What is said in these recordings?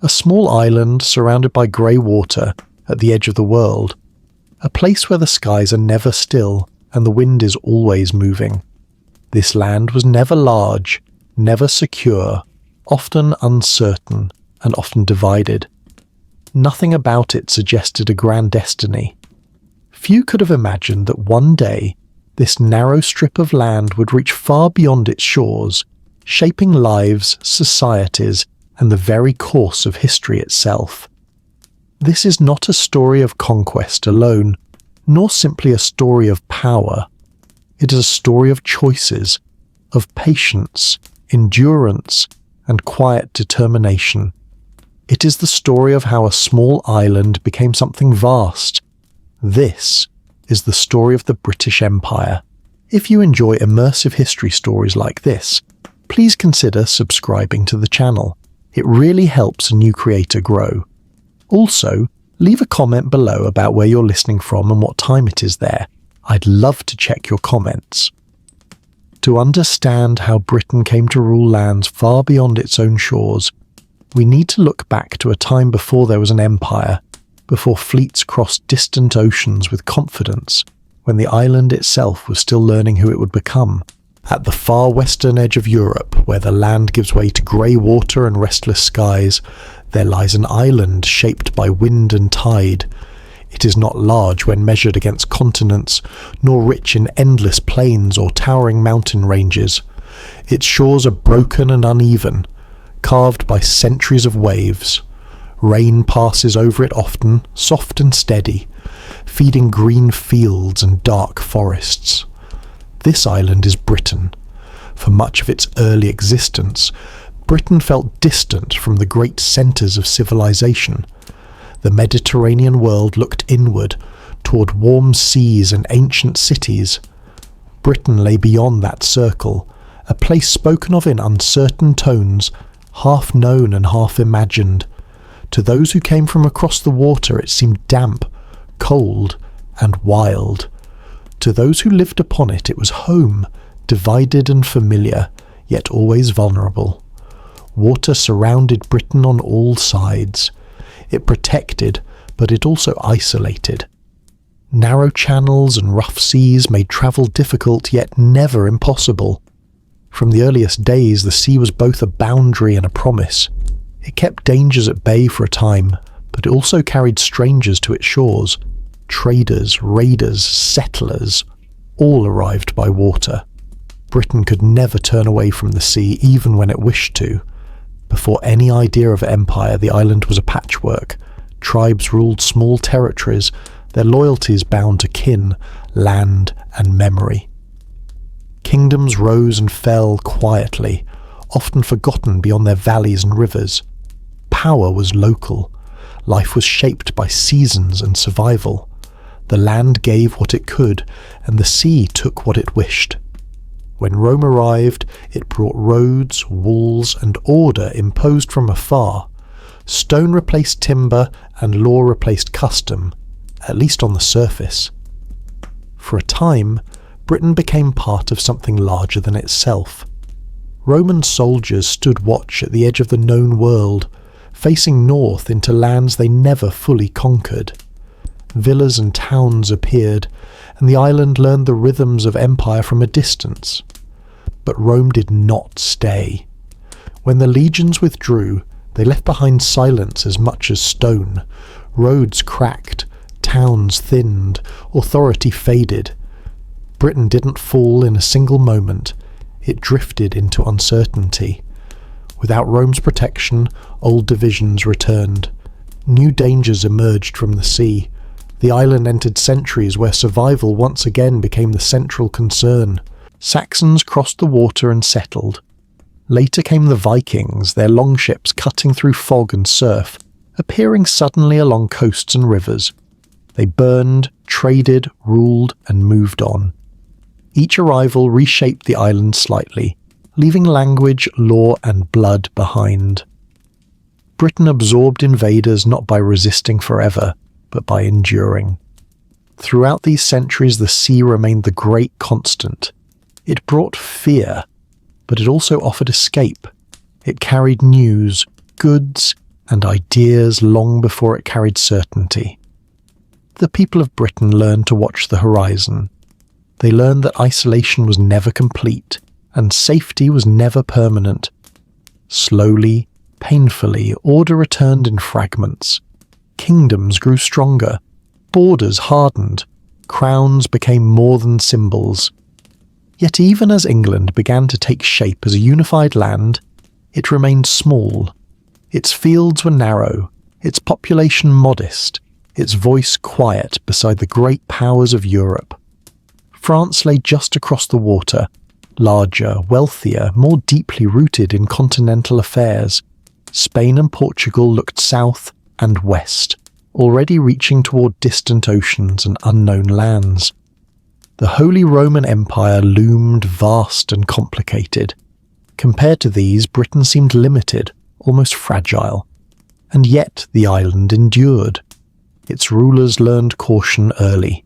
a small island surrounded by grey water at the edge of the world, a place where the skies are never still and the wind is always moving. This land was never large, never secure, often uncertain and often divided. Nothing about it suggested a grand destiny. Few could have imagined that one day this narrow strip of land would reach far beyond its shores, shaping lives, societies, and the very course of history itself. This is not a story of conquest alone, nor simply a story of power. It is a story of choices, of patience, endurance, and quiet determination. It is the story of how a small island became something vast. This is the story of the British Empire. If you enjoy immersive history stories like this, please consider subscribing to the channel. It really helps a new creator grow. Also, leave a comment below about where you're listening from and what time it is there. I'd love to check your comments. To understand how Britain came to rule lands far beyond its own shores, we need to look back to a time before there was an empire, before fleets crossed distant oceans with confidence, when the island itself was still learning who it would become. At the far western edge of Europe, where the land gives way to grey water and restless skies, there lies an island shaped by wind and tide. It is not large when measured against continents, nor rich in endless plains or towering mountain ranges. Its shores are broken and uneven, carved by centuries of waves. Rain passes over it often, soft and steady, feeding green fields and dark forests. This island is Britain. For much of its early existence, Britain felt distant from the great centres of civilization. The Mediterranean world looked inward, toward warm seas and ancient cities. Britain lay beyond that circle, a place spoken of in uncertain tones, half known and half imagined. To those who came from across the water it seemed damp, cold, and wild. To those who lived upon it it was home, divided and familiar, yet always vulnerable. Water surrounded Britain on all sides. It protected, but it also isolated. Narrow channels and rough seas made travel difficult, yet never impossible. From the earliest days, the sea was both a boundary and a promise. It kept dangers at bay for a time, but it also carried strangers to its shores. Traders, raiders, settlers, all arrived by water. Britain could never turn away from the sea, even when it wished to. Before any idea of empire, the island was a patchwork. Tribes ruled small territories, their loyalties bound to kin, land, and memory. Kingdoms rose and fell quietly, often forgotten beyond their valleys and rivers. Power was local. Life was shaped by seasons and survival. The land gave what it could, and the sea took what it wished. When Rome arrived, it brought roads, walls, and order imposed from afar. Stone replaced timber, and law replaced custom, at least on the surface. For a time, Britain became part of something larger than itself. Roman soldiers stood watch at the edge of the known world, facing north into lands they never fully conquered. Villas and towns appeared, and the island learned the rhythms of empire from a distance. But Rome did not stay. When the legions withdrew, they left behind silence as much as stone. Roads cracked, towns thinned, authority faded. Britain didn't fall in a single moment. It drifted into uncertainty. Without Rome's protection, old divisions returned. New dangers emerged from the sea. The island entered centuries where survival once again became the central concern. Saxons crossed the water and settled. Later came the Vikings, their longships cutting through fog and surf, appearing suddenly along coasts and rivers. They burned, traded, ruled, and moved on. Each arrival reshaped the island slightly, leaving language, law, and blood behind. Britain absorbed invaders not by resisting forever, but by enduring. Throughout these centuries, the sea remained the great constant. It brought fear, but it also offered escape. It carried news, goods, and ideas long before it carried certainty. The people of Britain learned to watch the horizon. They learned that isolation was never complete, and safety was never permanent. Slowly, painfully, order returned in fragments. Kingdoms grew stronger, borders hardened, crowns became more than symbols. Yet even as England began to take shape as a unified land, it remained small. Its fields were narrow, its population modest, its voice quiet beside the great powers of Europe. France lay just across the water, larger, wealthier, more deeply rooted in continental affairs. Spain and Portugal looked south and west, already reaching toward distant oceans and unknown lands. The Holy Roman Empire loomed vast and complicated. Compared to these, Britain seemed limited, almost fragile. And yet the island endured. Its rulers learned caution early.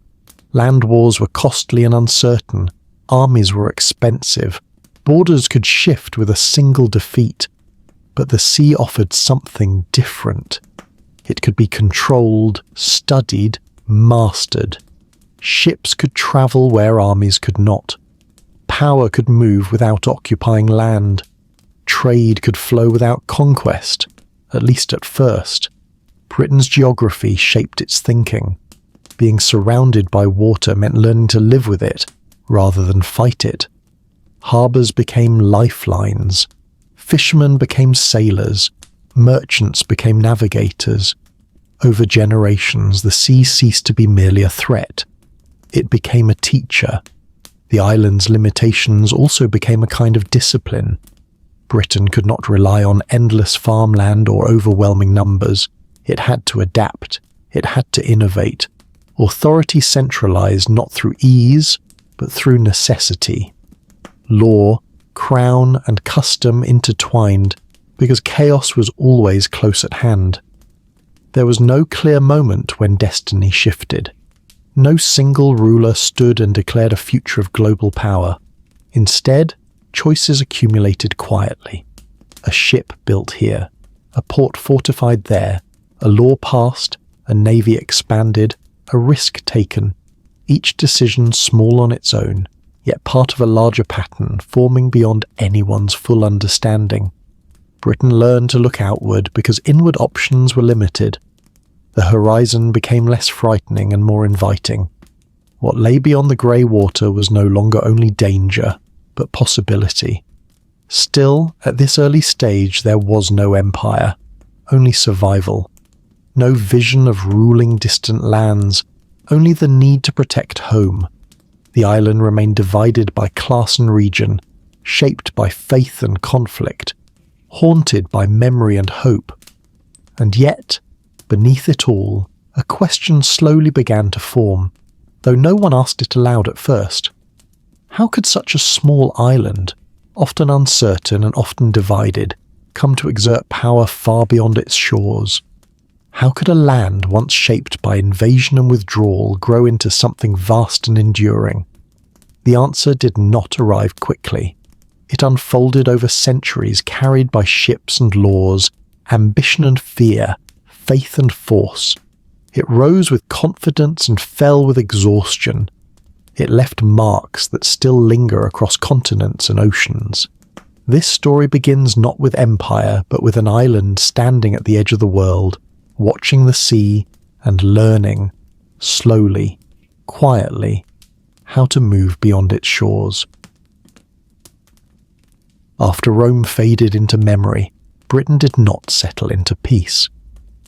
Land wars were costly and uncertain. Armies were expensive. Borders could shift with a single defeat. But the sea offered something different. It could be controlled, studied, mastered. Ships could travel where armies could not. Power could move without occupying land. Trade could flow without conquest, at least at first. Britain's geography shaped its thinking. Being surrounded by water meant learning to live with it, rather than fight it. Harbours became lifelines. Fishermen became sailors. Merchants became navigators. Over generations, the sea ceased to be merely a threat. It became a teacher. The island's limitations also became a kind of discipline. Britain could not rely on endless farmland or overwhelming numbers. It had to adapt. It had to innovate. Authority centralized not through ease, but through necessity. Law, crown, and custom intertwined because chaos was always close at hand. There was no clear moment when destiny shifted. No single ruler stood and declared a future of global power. Instead, choices accumulated quietly. A ship built here, a port fortified there, a law passed, a navy expanded, a risk taken, each decision small on its own, yet part of a larger pattern forming beyond anyone's full understanding. Britain learned to look outward because inward options were limited. The horizon became less frightening and more inviting. What lay beyond the grey water was no longer only danger, but possibility. Still, at this early stage there was no empire, only survival. No vision of ruling distant lands, only the need to protect home. The island remained divided by class and region, shaped by faith and conflict, haunted by memory and hope. And yet, beneath it all, a question slowly began to form, though no one asked it aloud at first. How could such a small island, often uncertain and often divided, come to exert power far beyond its shores? How could a land once shaped by invasion and withdrawal grow into something vast and enduring? The answer did not arrive quickly. It unfolded over centuries, carried by ships and laws, ambition and fear, faith and force. It rose with confidence and fell with exhaustion. It left marks that still linger across continents and oceans. This story begins not with empire, but with an island standing at the edge of the world, watching the sea and learning, slowly, quietly, how to move beyond its shores. After Rome faded into memory, Britain did not settle into peace.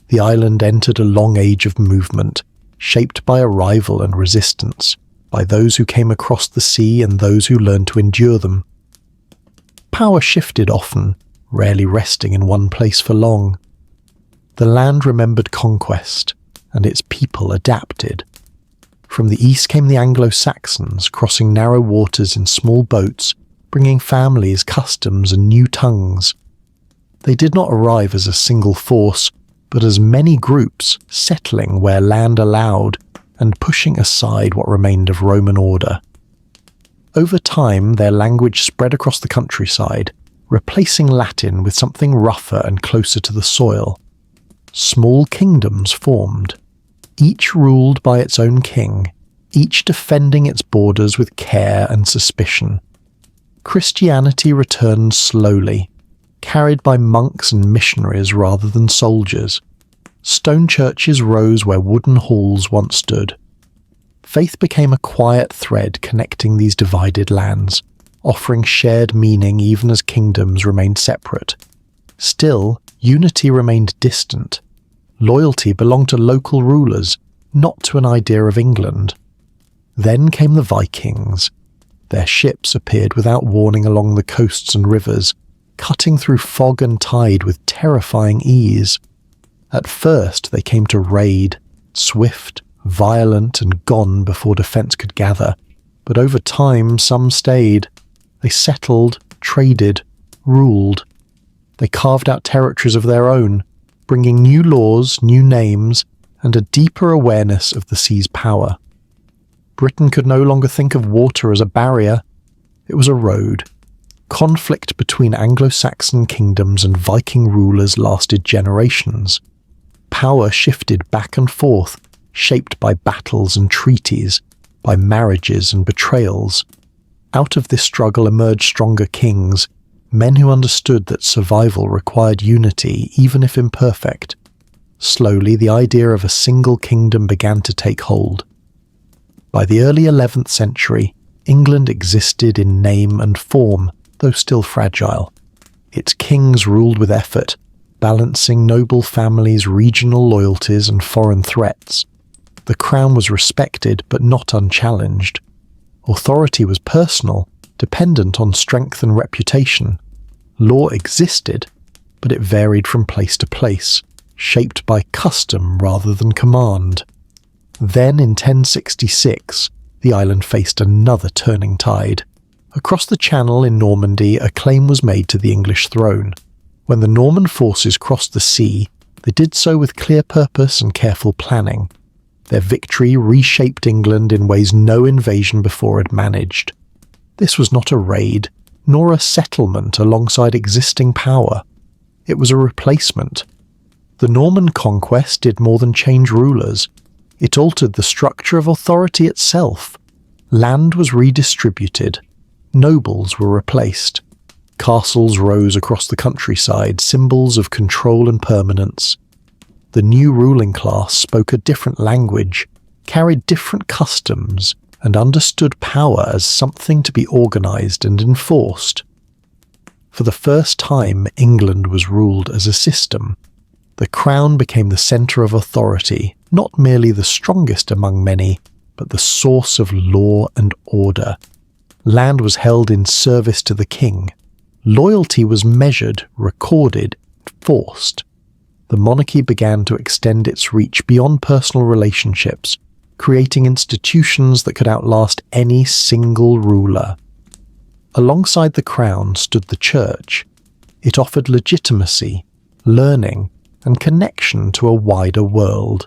The island entered a long age of movement, shaped by arrival and resistance, by those who came across the sea and those who learned to endure them. Power shifted often, rarely resting in one place for long. The land remembered conquest, and its people adapted. From the east came the Anglo-Saxons, crossing narrow waters in small boats, bringing families, customs, and new tongues. They did not arrive as a single force, but as many groups, settling where land allowed and pushing aside what remained of Roman order. Over time, their language spread across the countryside, replacing Latin with something rougher and closer to the soil. small kingdoms formed, each ruled by its own king, each defending its borders with care and suspicion. Christianity returned slowly, carried by monks and missionaries rather than soldiers. Stone churches rose where wooden halls once stood. Faith became a quiet thread connecting these divided lands, offering shared meaning even as kingdoms remained separate. Still, unity remained distant. Loyalty belonged to local rulers, not to an idea of England. Then came the Vikings. Their ships appeared without warning along the coasts and rivers, cutting through fog and tide with terrifying ease. At first they came to raid, swift, violent, and gone before defence could gather, but over time some stayed. They settled, traded, ruled. They carved out territories of their own, bringing new laws, new names, and a deeper awareness of the sea's power. Britain could no longer think of water as a barrier. It was a road. Conflict between Anglo-Saxon kingdoms and Viking rulers lasted generations. Power shifted back and forth, shaped by battles and treaties, by marriages and betrayals. Out of this struggle emerged stronger kings, men who understood that survival required unity, even if imperfect. Slowly, the idea of a single kingdom began to take hold. By the early 11th century, England existed in name and form, though still fragile. Its kings ruled with effort, balancing noble families' regional loyalties and foreign threats. The crown was respected but not unchallenged. Authority was personal, dependent on strength and reputation. Law existed, but it varied from place to place, shaped by custom rather than command. Then in 1066, the island faced another turning tide. Across the Channel in Normandy, a claim was made to the English throne. When the Norman forces crossed the sea, they did so with clear purpose and careful planning. Their victory reshaped England in ways no invasion before had managed. This was not a raid, nor a settlement alongside existing power. It was a replacement. The Norman conquest did more than change rulers. It altered the structure of authority itself. Land was redistributed. Nobles were replaced. Castles rose across the countryside, symbols of control and permanence. The new ruling class spoke a different language, carried different customs, and understood power as something to be organised and enforced. For the first time, England was ruled as a system. The crown became the centre of authority, not merely the strongest among many, but the source of law and order. Land was held in service to the king. Loyalty was measured, recorded, enforced. The monarchy began to extend its reach beyond personal relationships, creating institutions that could outlast any single ruler. Alongside the crown stood the church. It offered legitimacy, learning, and connection to a wider world.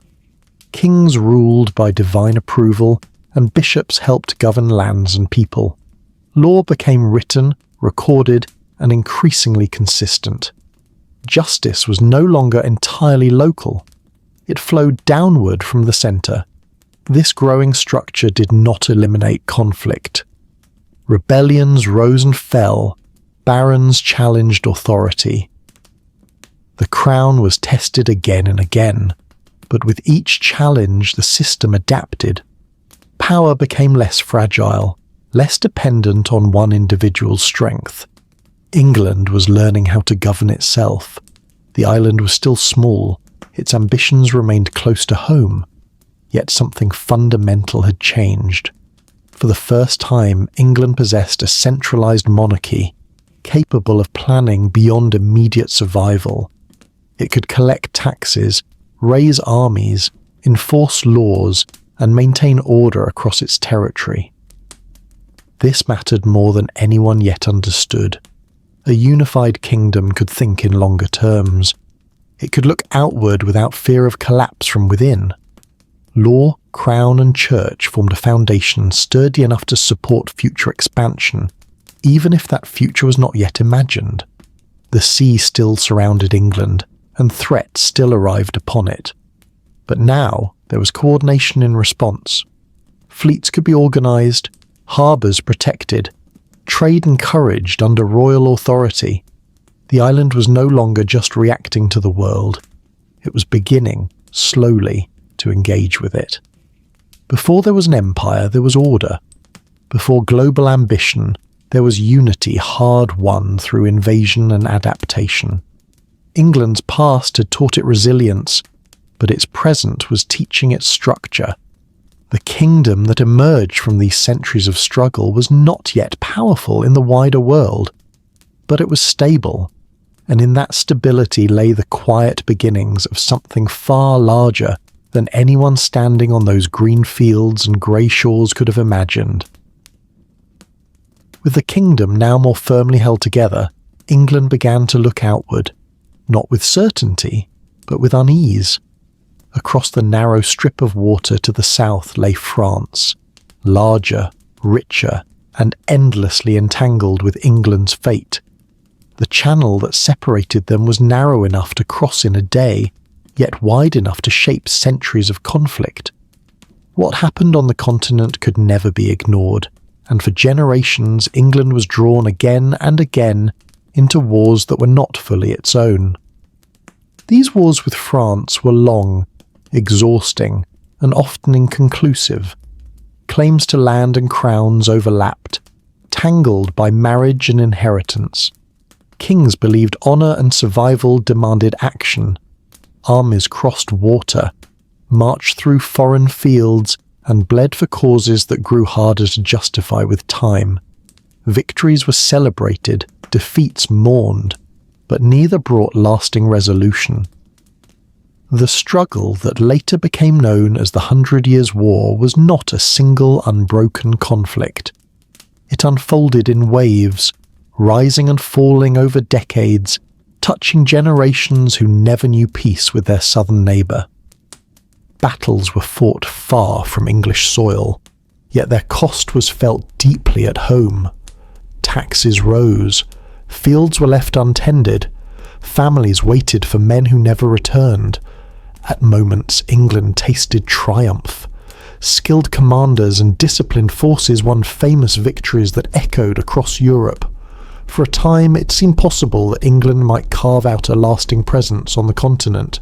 Kings ruled by divine approval, and bishops helped govern lands and people. Law became written, recorded, and increasingly consistent. Justice was no longer entirely local. It flowed downward from the centre. This growing structure did not eliminate conflict. Rebellions rose and fell. Barons challenged authority. The crown was tested again and again, but with each challenge the system adapted. Power became less fragile, less dependent on one individual's strength. England was learning how to govern itself. The island was still small, its ambitions remained close to home, yet something fundamental had changed. For the first time, England possessed a centralised monarchy, capable of planning beyond immediate survival. It could collect taxes, raise armies, enforce laws, and maintain order across its territory. This mattered more than anyone yet understood. A unified kingdom could think in longer terms. It could look outward without fear of collapse from within. Law, crown, and church formed a foundation sturdy enough to support future expansion, even if that future was not yet imagined. The sea still surrounded England, and threat still arrived upon it. But now there was coordination in response. Fleets could be organised, harbours protected, trade encouraged under royal authority. The island was no longer just reacting to the world. It was beginning, slowly, to engage with it. Before there was an empire, there was order. Before global ambition, there was unity hard-won through invasion and adaptation. England's past had taught it resilience, but its present was teaching it structure. The kingdom that emerged from these centuries of struggle was not yet powerful in the wider world, but it was stable, and in that stability lay the quiet beginnings of something far larger than anyone standing on those green fields and grey shores could have imagined. With the kingdom now more firmly held together, England began to look outward, not with certainty, but with unease. Across the narrow strip of water to the south lay France, larger, richer, and endlessly entangled with England's fate. The channel that separated them was narrow enough to cross in a day, yet wide enough to shape centuries of conflict. What happened on the continent could never be ignored, and for generations England was drawn again and again into wars that were not fully its own. These wars with France were long, exhausting, and often inconclusive. Claims to land and crowns overlapped, tangled by marriage and inheritance. Kings believed honour and survival demanded action. Armies crossed water, marched through foreign fields, and bled for causes that grew harder to justify with time. Victories were celebrated, defeats mourned, but neither brought lasting resolution. The struggle that later became known as the 100 Years' War was not a single unbroken conflict. It unfolded in waves, rising and falling over decades, touching generations who never knew peace with their southern neighbour. Battles were fought far from English soil, yet their cost was felt deeply at home. Taxes rose, fields were left untended, families waited for men who never returned. At moments, England tasted triumph. Skilled commanders and disciplined forces won famous victories that echoed across Europe. For a time, it seemed possible that England might carve out a lasting presence on the continent.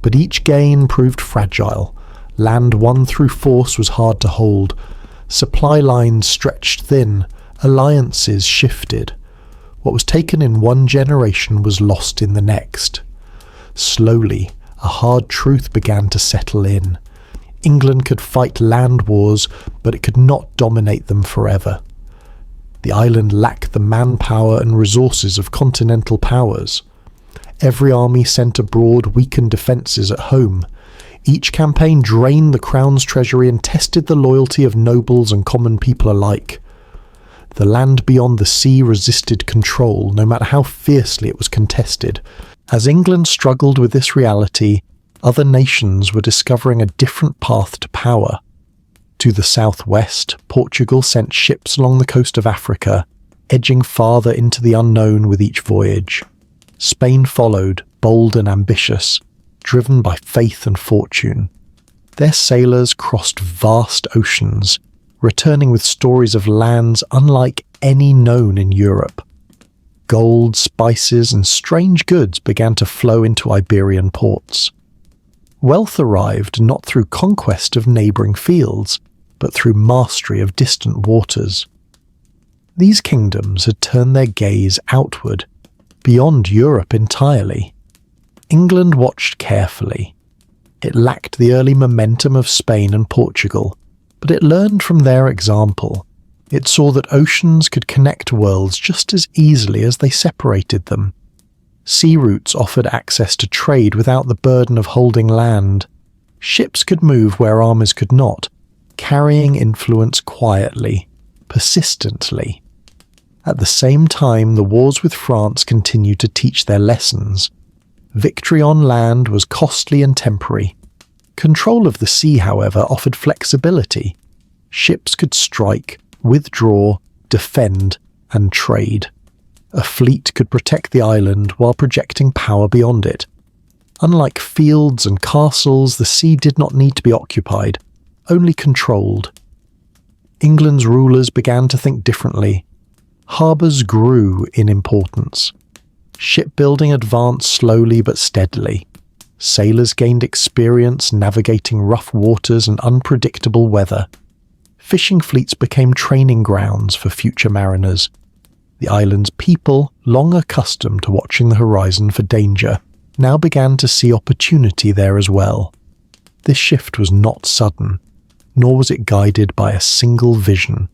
But each gain proved fragile. Land won through force was hard to hold. Supply lines stretched thin. Alliances shifted. What was taken in one generation was lost in the next. Slowly, a hard truth began to settle in. England could fight land wars, but it could not dominate them forever. The island lacked the manpower and resources of continental powers. Every army sent abroad weakened defences at home. Each campaign drained the crown's treasury and tested the loyalty of nobles and common people alike. The land beyond the sea resisted control, no matter how fiercely it was contested. As England struggled with this reality, other nations were discovering a different path to power. To the southwest, Portugal sent ships along the coast of Africa, edging farther into the unknown with each voyage. Spain followed, bold and ambitious, driven by faith and fortune. Their sailors crossed vast oceans, returning with stories of lands unlike any known in Europe. Gold, spices, and strange goods began to flow into Iberian ports. Wealth arrived not through conquest of neighbouring fields, but through mastery of distant waters. These kingdoms had turned their gaze outward, beyond Europe entirely. England watched carefully. It lacked the early momentum of Spain and Portugal, but it learned from their example. It saw that oceans could connect worlds just as easily as they separated them. Sea routes offered access to trade without the burden of holding land. Ships could move where armies could not, carrying influence quietly, persistently. At the same time, the wars with France continued to teach their lessons. Victory on land was costly and temporary. Control of the sea, however, offered flexibility. Ships could strike, withdraw, defend, and trade. A fleet could protect the island while projecting power beyond it. Unlike fields and castles, the sea did not need to be occupied, only controlled. England's rulers began to think differently. Harbours grew in importance. Shipbuilding advanced slowly but steadily. Sailors gained experience navigating rough waters and unpredictable weather. Fishing fleets became training grounds for future mariners. The island's people, long accustomed to watching the horizon for danger, now began to see opportunity there as well. This shift was not sudden, nor was it guided by a single vision.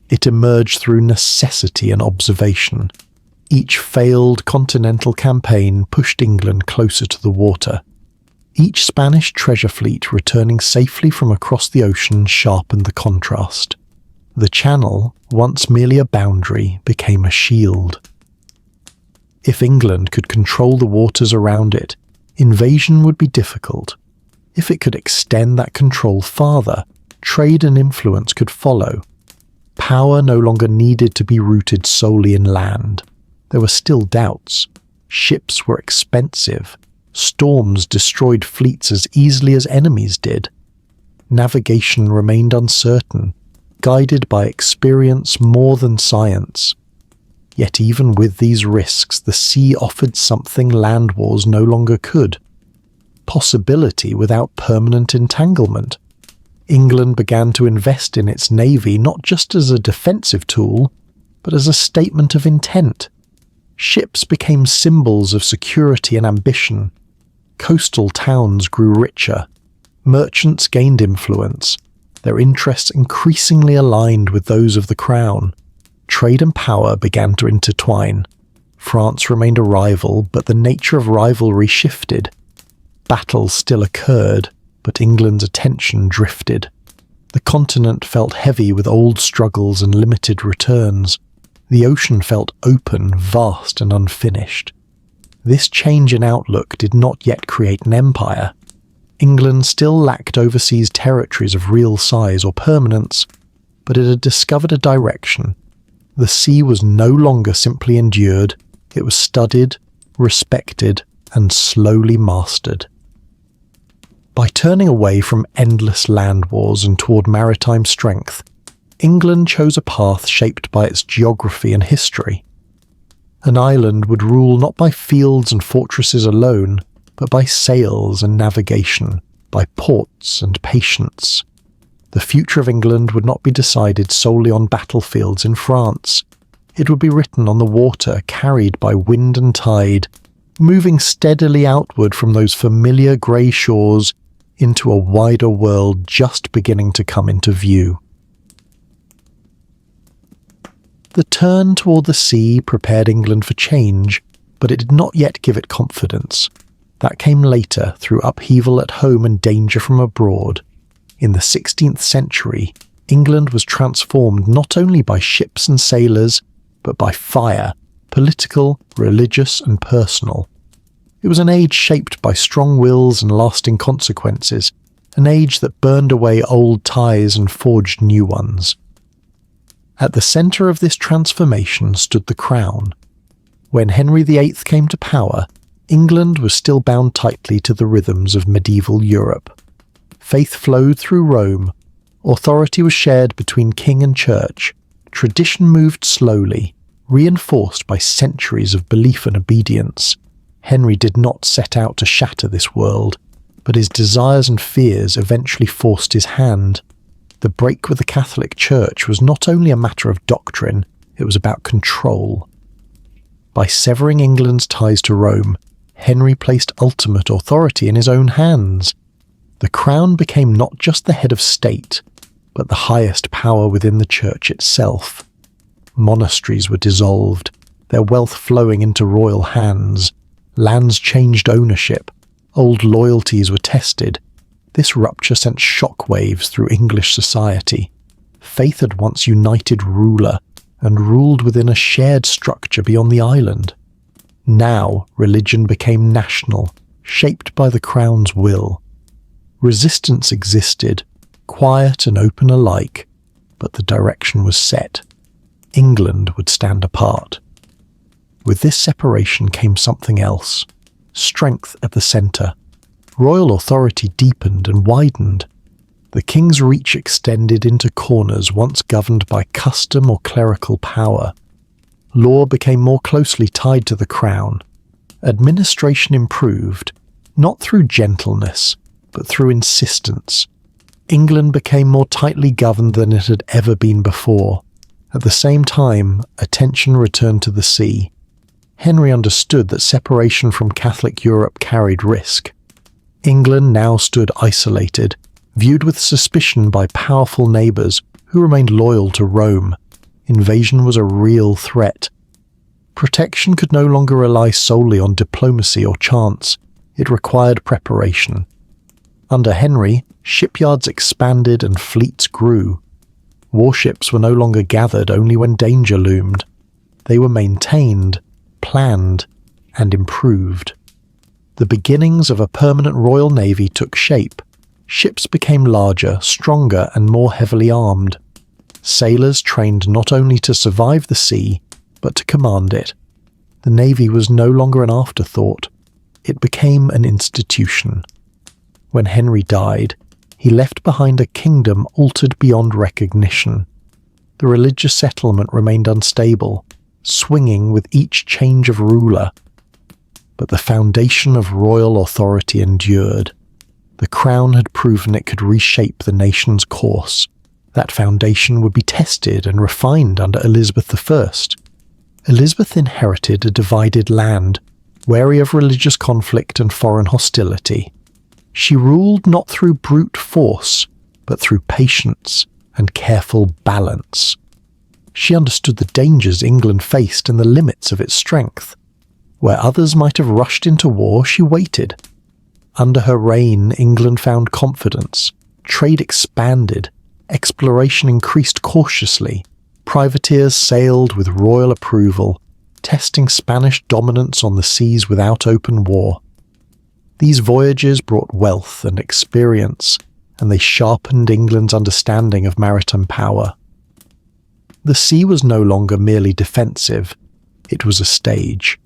It emerged through necessity and observation. Each failed continental campaign pushed England closer to the water. Each Spanish treasure fleet returning safely from across the ocean sharpened the contrast. The Channel, once merely a boundary, became a shield. If England could control the waters around it, invasion would be difficult. If it could extend that control farther, trade and influence could follow. Power no longer needed to be rooted solely in land. There were still doubts. Ships were expensive. Storms destroyed fleets as easily as enemies did. Navigation remained uncertain, guided by experience more than science. Yet even with these risks, the sea offered something land wars no longer could. Possibility without permanent entanglement. England began to invest in its navy not just as a defensive tool, but as a statement of intent. Ships became symbols of security and ambition. Coastal towns grew richer. Merchants gained influence. Their interests increasingly aligned with those of the crown. Trade and power began to intertwine. France remained a rival, but the nature of rivalry shifted. Battles still occurred, but England's attention drifted. The continent felt heavy with old struggles and limited returns. The ocean felt open, vast, and unfinished. This change in outlook did not yet create an empire. England still lacked overseas territories of real size or permanence, but it had discovered a direction. The sea was no longer simply endured, it was studied, respected, and slowly mastered. By turning away from endless land wars and toward maritime strength, England chose a path shaped by its geography and history. An island would rule not by fields and fortresses alone, but by sails and navigation, by ports and patience. The future of England would not be decided solely on battlefields in France. It would be written on the water carried by wind and tide, moving steadily outward from those familiar grey shores into a wider world just beginning to come into view. The turn toward the sea prepared England for change, but it did not yet give it confidence. That came later through upheaval at home and danger from abroad. In the 16th century, England was transformed not only by ships and sailors, but by fire, political, religious, and personal. It was an age shaped by strong wills and lasting consequences, an age that burned away old ties and forged new ones. At the centre of this transformation stood the crown. When Henry VIII came to power, England was still bound tightly to the rhythms of medieval Europe. Faith flowed through Rome, authority was shared between king and church, tradition moved slowly, reinforced by centuries of belief and obedience. Henry did not set out to shatter this world, but his desires and fears eventually forced his hand. The break with the Catholic Church was not only a matter of doctrine, it was about control. By severing England's ties to Rome, Henry placed ultimate authority in his own hands. The crown became not just the head of state, but the highest power within the church itself. Monasteries were dissolved, their wealth flowing into royal hands. Lands changed ownership, old loyalties were tested. This rupture sent shockwaves through English society. Faith had once united ruler and ruled within a shared structure beyond the island. Now religion became national, shaped by the crown's will. Resistance existed, quiet and open alike, but the direction was set. England would stand apart. With this separation came something else, strength at the centre. Royal authority deepened and widened. The king's reach extended into corners once governed by custom or clerical power. Law became more closely tied to the crown. Administration improved, not through gentleness, but through insistence. England became more tightly governed than it had ever been before. At the same time, attention returned to the sea. Henry understood that separation from Catholic Europe carried risk. England now stood isolated, viewed with suspicion by powerful neighbours who remained loyal to Rome. Invasion was a real threat. Protection could no longer rely solely on diplomacy or chance. It required preparation. Under Henry, shipyards expanded and fleets grew. Warships were no longer gathered only when danger loomed. They were maintained, planned, and improved. The beginnings of a permanent Royal Navy took shape. Ships became larger, stronger, and more heavily armed. Sailors trained not only to survive the sea, but to command it. The Navy was no longer an afterthought. It became an institution. When Henry died, he left behind a kingdom altered beyond recognition. The religious settlement remained unstable, swinging with each change of ruler. But the foundation of royal authority endured. The crown had proven it could reshape the nation's course. That foundation would be tested and refined under Elizabeth I. Elizabeth inherited a divided land, wary of religious conflict and foreign hostility. She ruled not through brute force, but through patience and careful balance. She understood the dangers England faced and the limits of its strength. Where others might have rushed into war, she waited. Under her reign, England found confidence. Trade expanded. Exploration increased cautiously. Privateers sailed with royal approval, testing Spanish dominance on the seas without open war. These voyages brought wealth and experience, and they sharpened England's understanding of maritime power. The sea was no longer merely defensive. It was a stage.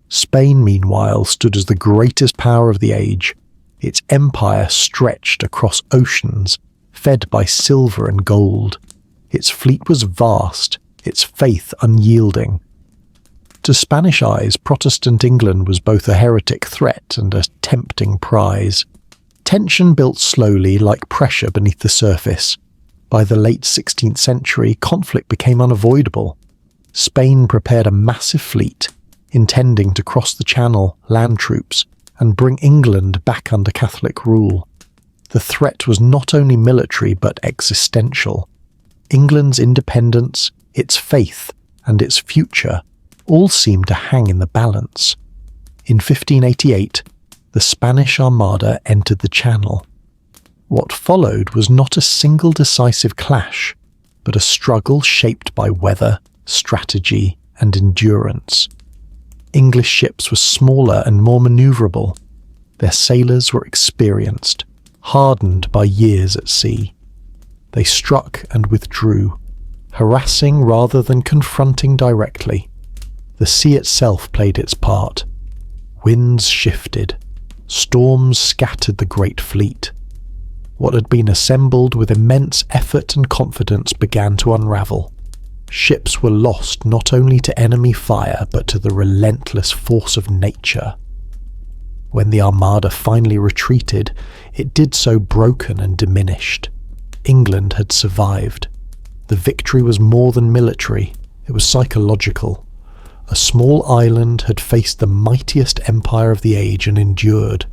Spain, meanwhile, stood as the greatest power of the age. Its empire stretched across oceans, fed by silver and gold. Its fleet was vast, its faith unyielding. To Spanish eyes, Protestant England was both a heretic threat and a tempting prize. Tension built slowly, like pressure beneath the surface. By the late 16th century, conflict became unavoidable. Spain prepared a massive fleet, intending to cross the Channel, land troops, and bring England back under Catholic rule. The threat was not only military but existential. England's independence, its faith, and its future all seemed to hang in the balance. In 1588, the Spanish Armada entered the Channel. What followed was not a single decisive clash, but a struggle shaped by weather, strategy, and endurance. English ships were smaller and more maneuverable. Their sailors were experienced, hardened by years at sea. They struck and withdrew, harassing rather than confronting directly. The sea itself played its part. Winds shifted. Storms scattered the great fleet. What had been assembled with immense effort and confidence began to unravel. Ships were lost not only to enemy fire but to the relentless force of nature. When the Armada finally retreated, it did so broken and diminished. England had survived. The victory was more than military, it was psychological. A small island had faced the mightiest empire of the age and endured.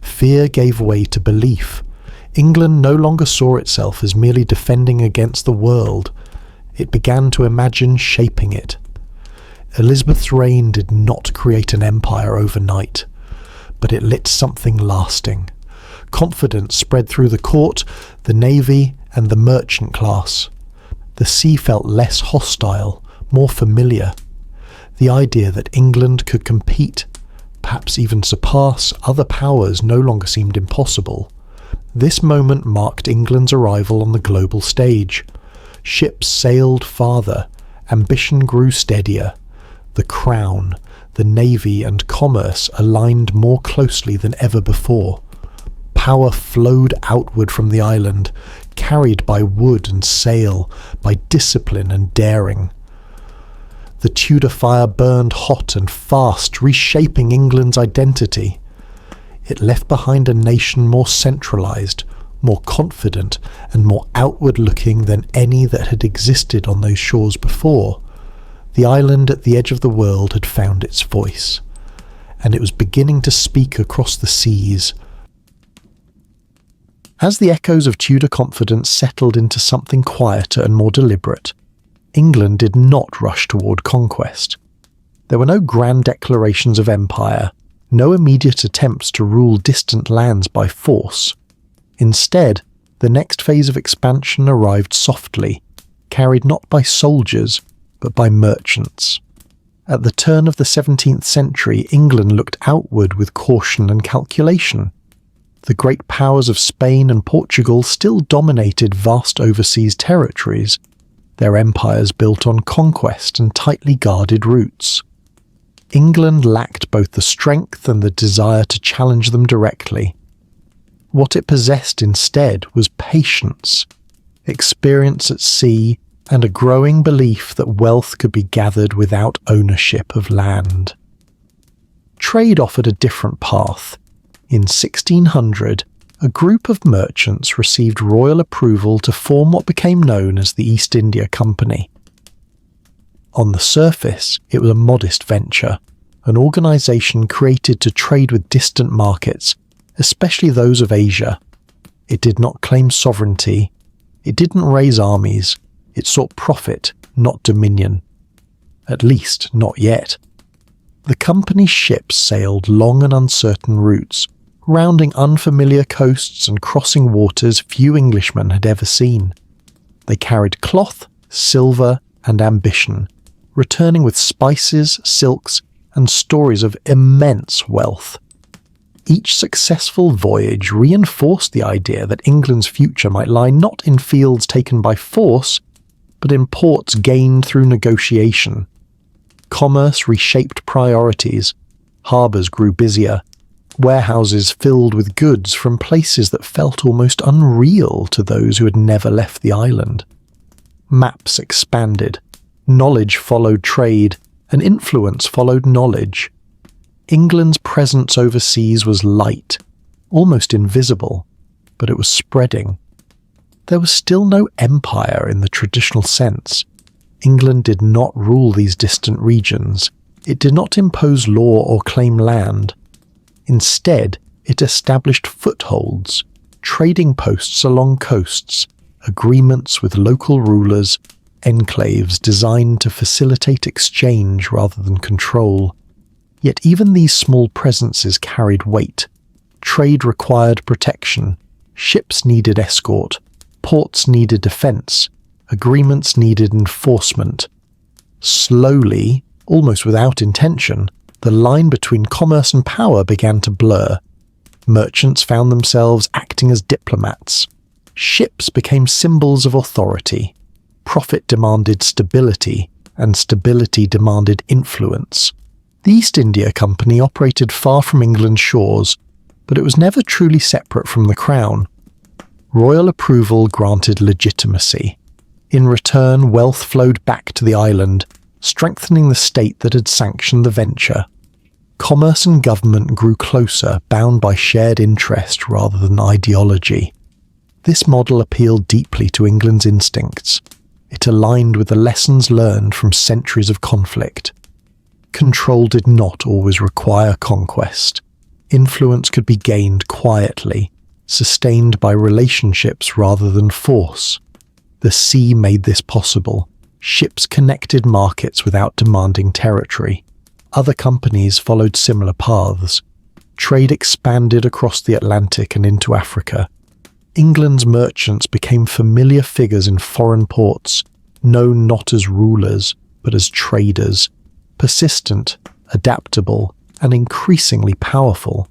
Fear gave way to belief. England no longer saw itself as merely defending against the world. It began to imagine shaping it. Elizabeth's reign did not create an empire overnight, but it lit something lasting. Confidence spread through the court, the navy, and the merchant class. The sea felt less hostile, more familiar. The idea that England could compete, perhaps even surpass, other powers no longer seemed impossible. This moment marked England's arrival on the global stage. Ships sailed farther, ambition grew steadier. The crown, the navy and commerce aligned more closely than ever before. Power flowed outward from the island, carried by wood and sail, by discipline and daring. The Tudor Fire burned hot and fast, reshaping England's identity. It left behind a nation more centralised, more confident, and more outward-looking than any that had existed on those shores before. The island at the edge of the world had found its voice, and it was beginning to speak across the seas. As the echoes of Tudor confidence settled into something quieter and more deliberate, England did not rush toward conquest. There were no grand declarations of empire, no immediate attempts to rule distant lands by force. Instead, the next phase of expansion arrived softly, carried not by soldiers, but by merchants. At the turn of the 17th century, England looked outward with caution and calculation. The great powers of Spain and Portugal still dominated vast overseas territories, their empires built on conquest and tightly guarded routes. England lacked both the strength and the desire to challenge them directly. What it possessed instead was patience, experience at sea, and a growing belief that wealth could be gathered without ownership of land. Trade offered a different path. In 1600, a group of merchants received royal approval to form what became known as the East India Company. On the surface, it was a modest venture, an organisation created to trade with distant markets, especially those of Asia. It did not claim sovereignty. It didn't raise armies. It sought profit, not dominion. At least, not yet. The company's ships sailed long and uncertain routes, rounding unfamiliar coasts and crossing waters few Englishmen had ever seen. They carried cloth, silver, and ambition, returning with spices, silks, and stories of immense wealth. Each successful voyage reinforced the idea that England's future might lie not in fields taken by force, but in ports gained through negotiation. Commerce reshaped priorities, harbours grew busier, warehouses filled with goods from places that felt almost unreal to those who had never left the island. Maps expanded, knowledge followed trade, and influence followed knowledge. England's presence overseas was light, almost invisible, but it was spreading. There was still no empire in the traditional sense. England did not rule these distant regions. It did not impose law or claim land. Instead, it established footholds, trading posts along coasts, agreements with local rulers, enclaves designed to facilitate exchange rather than control. Yet even these small presences carried weight. Trade required protection, ships needed escort, ports needed defence, agreements needed enforcement. Slowly, almost without intention, the line between commerce and power began to blur. Merchants found themselves acting as diplomats. Ships became symbols of authority. Profit demanded stability, and stability demanded influence. The East India Company operated far from England's shores, but it was never truly separate from the crown. Royal approval granted legitimacy. In return, wealth flowed back to the island, strengthening the state that had sanctioned the venture. Commerce and government grew closer, bound by shared interest rather than ideology. This model appealed deeply to England's instincts. It aligned with the lessons learned from centuries of conflict. Control did not always require conquest. Influence could be gained quietly, sustained by relationships rather than force. The sea made this possible. Ships connected markets without demanding territory. Other companies followed similar paths. Trade expanded across the Atlantic and into Africa. England's merchants became familiar figures in foreign ports, known not as rulers, but as traders, persistent, adaptable, and increasingly powerful.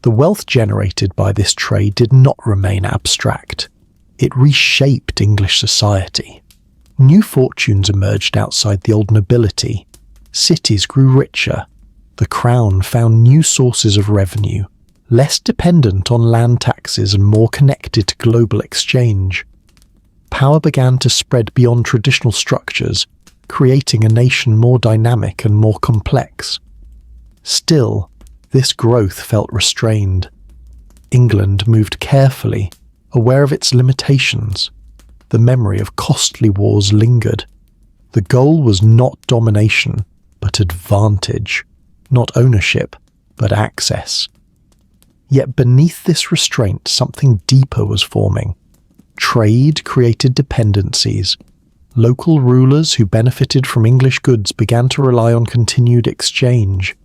The wealth generated by this trade did not remain abstract. It reshaped English society. New fortunes emerged outside the old nobility. Cities grew richer, The Crown found new sources of revenue, less dependent on land taxes and more connected to global exchange. Power began to spread beyond traditional structures, creating a nation more dynamic and more complex. Still, this growth felt restrained. England moved carefully, aware of its limitations. The memory of costly wars lingered. The goal was not domination, but advantage. Not ownership, but access. Yet beneath this restraint, something deeper was forming. Trade created dependencies. Local rulers who benefited from English goods began to rely on continued exchange.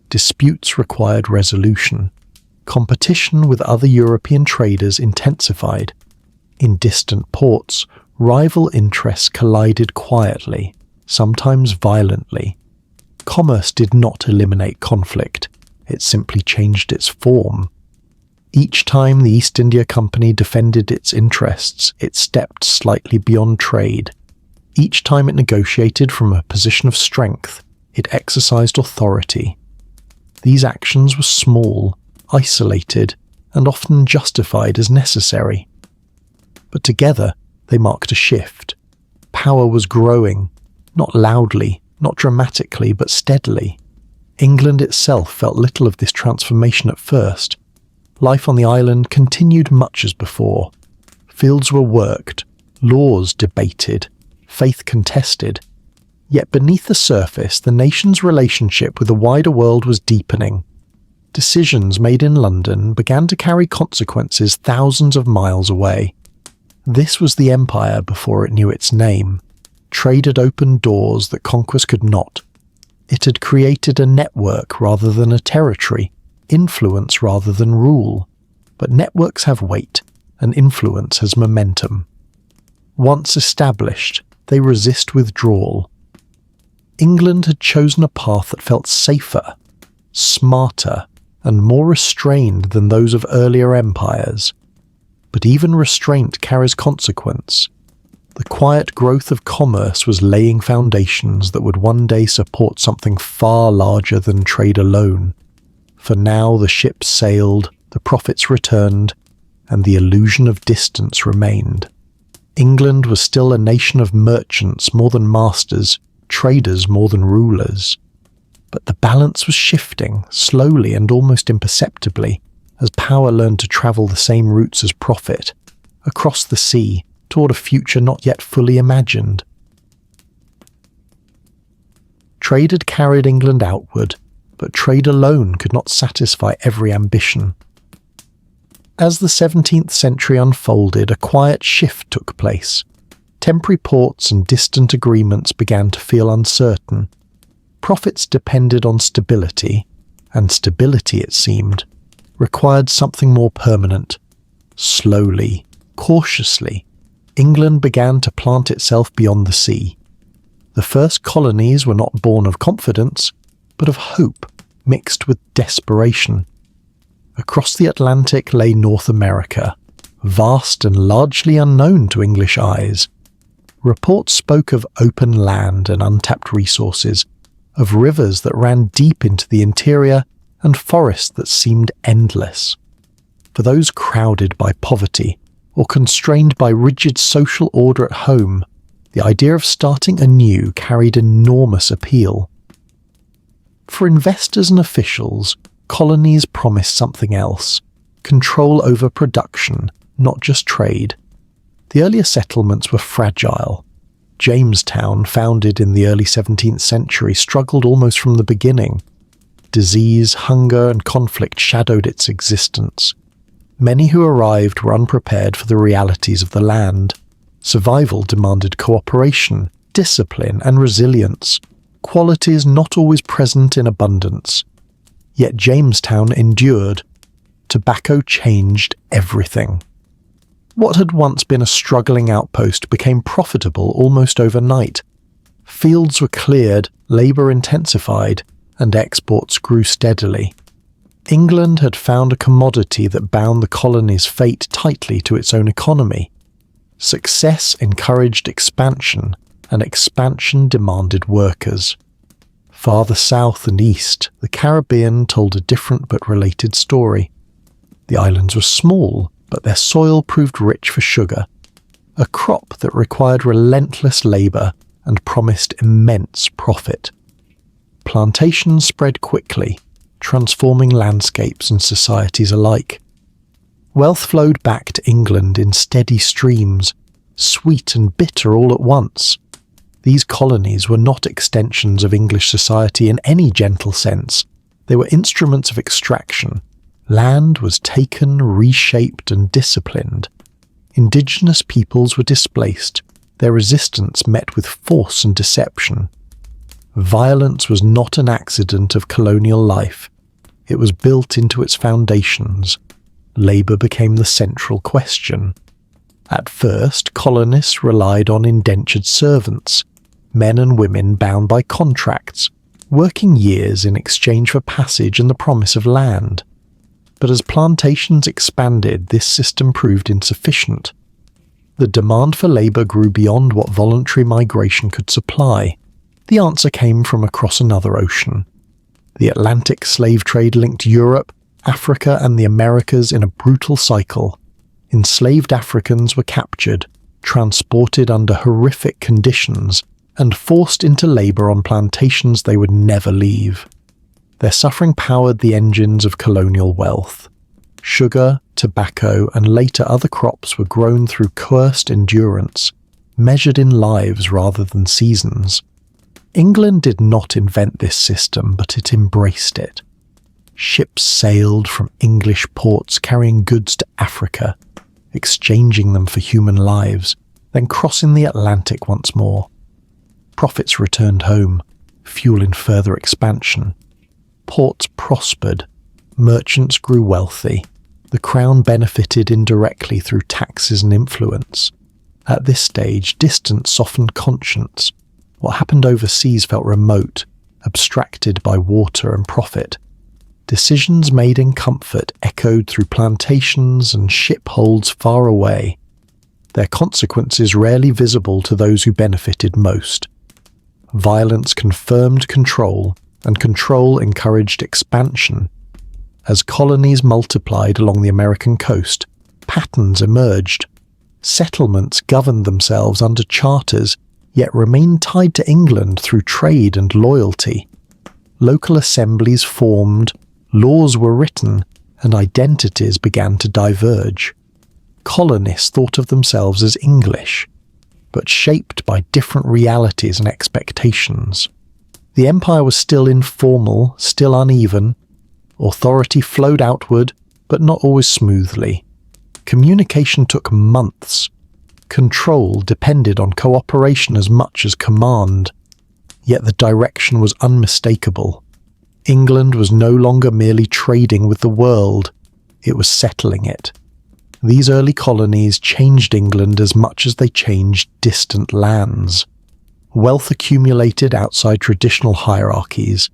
Disputes required resolution. Competition with other European traders intensified. In distant ports, rival interests collided quietly, sometimes violently. Commerce did not eliminate conflict, it simply changed its form. Each time the East India Company defended its interests, it stepped slightly beyond trade. Each time it negotiated from a position of strength, it exercised authority. These actions were small, isolated, and often justified as necessary. But together, they marked a shift. Power was growing, not loudly, not dramatically, but steadily. England itself felt little of this transformation at first. Life on the island continued much as before. Fields were worked, laws debated, faith contested. Yet beneath the surface, the nation's relationship with the wider world was deepening. Decisions made in London began to carry consequences thousands of miles away. This was the empire before it knew its name. Trade had opened doors that conquest could not. It had created a network rather than a territory, influence rather than rule. But networks have weight, and influence has momentum. Once established, they resist withdrawal. England had chosen a path that felt safer, smarter, and more restrained than those of earlier empires. But even restraint carries consequence. The quiet growth of commerce was laying foundations that would one day support something far larger than trade alone. For now the ships sailed, the profits returned, and the illusion of distance remained. England was still a nation of merchants more than masters, traders more than rulers. But the balance was shifting, slowly and almost imperceptibly, as power learned to travel the same routes as profit, across the sea, toward a future not yet fully imagined. Trade had carried England outward, but trade alone could not satisfy every ambition. As the 17th century unfolded, a quiet shift took place. Temporary ports and distant agreements began to feel uncertain. Profits depended on stability, and stability, it seemed, required something more permanent. Slowly, cautiously, England began to plant itself beyond the sea. The first colonies were not born of confidence, but of hope mixed with desperation. Across the Atlantic lay North America, vast and largely unknown to English eyes. Reports spoke of open land and untapped resources, of rivers that ran deep into the interior and forests that seemed endless. For those crowded by poverty or constrained by rigid social order at home, the idea of starting anew carried enormous appeal. For investors and officials, colonies promised something else: control over production, not just trade. The earlier settlements were fragile. Jamestown, founded in the early 17th century, struggled almost from the beginning. Disease, hunger, and conflict shadowed its existence. Many who arrived were unprepared for the realities of the land. Survival demanded cooperation, discipline, and resilience, qualities not always present in abundance. Yet Jamestown endured. Tobacco changed everything. What had once been a struggling outpost became profitable almost overnight. Fields were cleared, labour intensified, and exports grew steadily. England had found a commodity that bound the colony's fate tightly to its own economy. Success encouraged expansion, and expansion demanded workers. Farther south and east, the Caribbean told a different but related story. The islands were small, but their soil proved rich for sugar, a crop that required relentless labour and promised immense profit. Plantations spread quickly, transforming landscapes and societies alike. Wealth flowed back to England in steady streams, sweet and bitter all at once. These colonies were not extensions of English society in any gentle sense. They were instruments of extraction. Land was taken, reshaped and disciplined. Indigenous peoples were displaced, their resistance met with force and deception. Violence was not an accident of colonial life. It was built into its foundations. Labour became the central question. At first, colonists relied on indentured servants, men and women bound by contracts, working years in exchange for passage and the promise of land. But as plantations expanded, this system proved insufficient. The demand for labour grew beyond what voluntary migration could supply. The answer came from across another ocean. The Atlantic slave trade linked Europe, Africa and the Americas in a brutal cycle. Enslaved Africans were captured, transported under horrific conditions, and forced into labour on plantations they would never leave. Their suffering powered the engines of colonial wealth. Sugar, tobacco, and later other crops were grown through coerced endurance, measured in lives rather than seasons. England did not invent this system, but it embraced it. Ships sailed from English ports carrying goods to Africa, exchanging them for human lives, then crossing the Atlantic once more. Profits returned home, fueling further expansion. Ports prospered, merchants grew wealthy, the crown benefited indirectly through taxes and influence. At this stage, distance softened conscience. What happened overseas felt remote, abstracted by water and profit. Decisions made in comfort echoed through plantations and ship holds far away, their consequences rarely visible to those who benefited most. Violence confirmed control, and control encouraged expansion. As colonies multiplied along the American coast, patterns emerged. Settlements governed themselves under charters, yet remained tied to England through trade and loyalty. Local assemblies formed, laws were written, and identities began to diverge. Colonists thought of themselves as English, but shaped by different realities and expectations. The empire was still informal, still uneven. Authority flowed outward, but not always smoothly. Communication took months. Control depended on cooperation as much as command. Yet the direction was unmistakable. England was no longer merely trading with the world, it was settling it. These early colonies changed England as much as they changed distant lands. Wealth accumulated outside traditional hierarchies.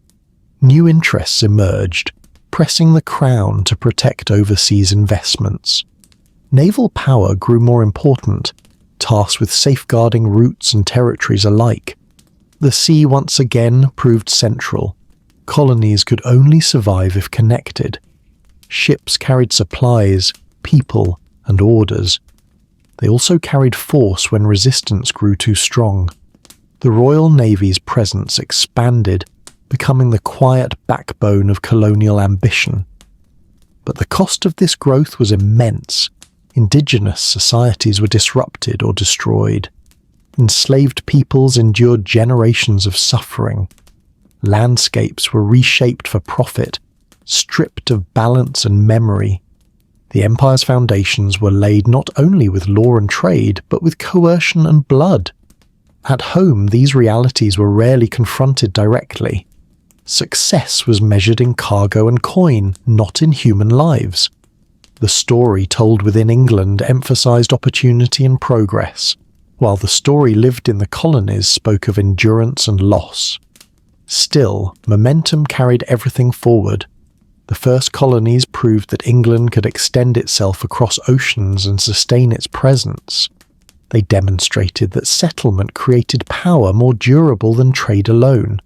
New interests emerged, pressing the crown to protect overseas investments. Naval power grew more important, tasked with safeguarding routes and territories alike. The sea once again proved central. Colonies could only survive if connected. Ships carried supplies, people, and orders. They also carried force when resistance grew too strong. The Royal Navy's presence expanded, becoming the quiet backbone of colonial ambition. But the cost of this growth was immense. Indigenous societies were disrupted or destroyed. Enslaved peoples endured generations of suffering. Landscapes were reshaped for profit, stripped of balance and memory. The empire's foundations were laid not only with law and trade, but with coercion and blood. At home, these realities were rarely confronted directly. Success was measured in cargo and coin, not in human lives. The story told within England emphasized opportunity and progress, while the story lived in the colonies spoke of endurance and loss. Still, momentum carried everything forward. The first colonies proved that England could extend itself across oceans and sustain its presence. They demonstrated that settlement created power more durable than trade alone.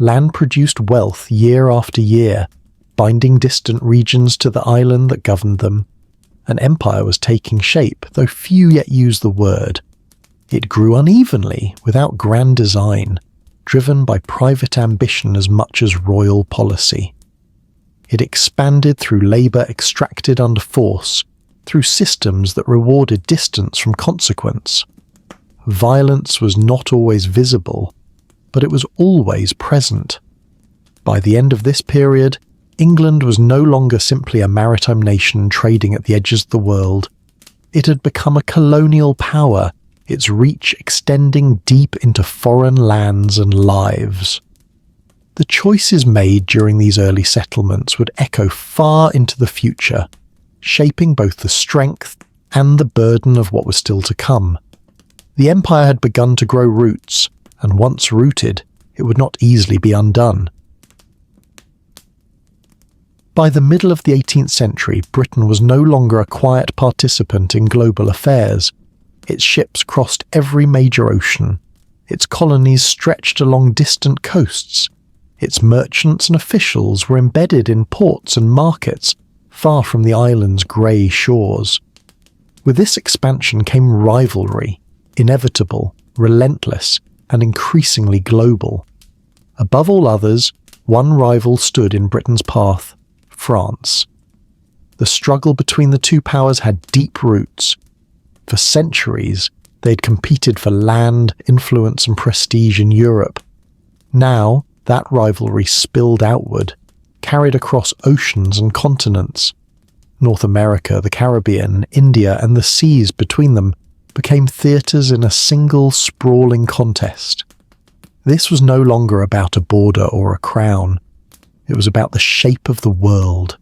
Land produced wealth year after year, binding distant regions to the island that governed them. An empire was taking shape, though few yet used the word. It grew unevenly, without grand design, driven by private ambition as much as royal policy. It expanded through labour extracted under force, through systems that rewarded distance from consequence. Violence was not always visible, but it was always present. By the end of this period, England was no longer simply a maritime nation trading at the edges of the world. It had become a colonial power, its reach extending deep into foreign lands and lives. The choices made during these early settlements would echo far into the future, shaping both the strength and the burden of what was still to come. The empire had begun to grow roots, and once rooted, it would not easily be undone. By the middle of the 18th century, Britain was no longer a quiet participant in global affairs. Its ships crossed every major ocean. Its colonies stretched along distant coasts. Its merchants and officials were embedded in ports and markets, far from the island's grey shores. With this expansion came rivalry, inevitable, relentless, and increasingly global. Above all others, one rival stood in Britain's path: France. The struggle between the two powers had deep roots. For centuries, they'd competed for land, influence, and prestige in Europe. Now, that rivalry spilled outward, carried across oceans and continents. North America, the Caribbean, India, and the seas between them became theatres in a single sprawling contest. This was no longer about a border or a crown. It was about the shape of the world.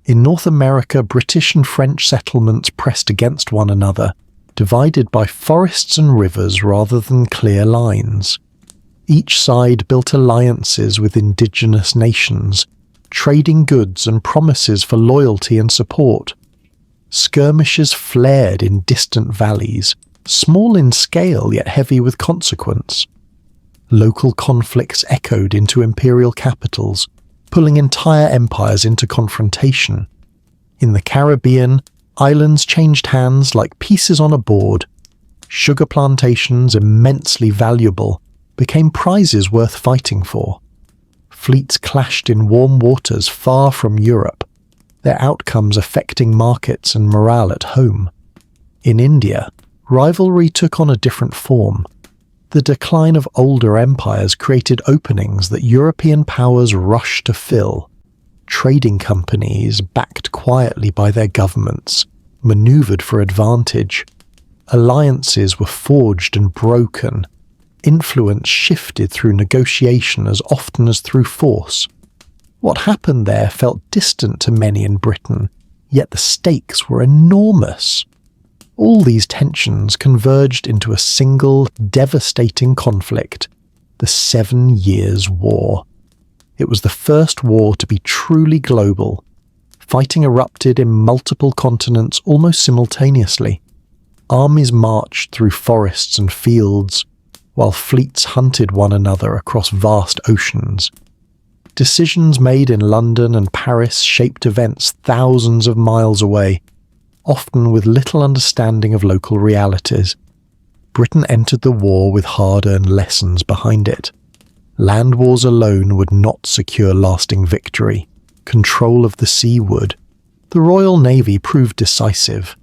In North America, British and French settlements pressed against one another, divided by forests and rivers rather than clear lines. Each side built alliances with indigenous nations, trading goods and promises for loyalty and support. Skirmishes flared in distant valleys, small in scale yet heavy with consequence. Local conflicts echoed into imperial capitals, pulling entire empires into confrontation. In the Caribbean, islands changed hands like pieces on a board. Sugar plantations, immensely valuable, became prizes worth fighting for. Fleets clashed in warm waters far from Europe, their outcomes affecting markets and morale at home. In India, rivalry took on a different form. The decline of older empires created openings that European powers rushed to fill. Trading companies, backed quietly by their governments, maneuvered for advantage. Alliances were forged and broken. Influence shifted through negotiation as often as through force. What happened there felt distant to many in Britain, yet the stakes were enormous. All these tensions converged into a single, devastating conflict: the 7 Years' War. It was the first war to be truly global. Fighting erupted in multiple continents almost simultaneously. Armies marched through forests and fields, while fleets hunted one another across vast oceans. Decisions made in London and Paris shaped events thousands of miles away, often with little understanding of local realities. Britain entered the war with hard-earned lessons behind it. Land wars alone would not secure lasting victory. Control of the sea would. The Royal Navy proved decisive.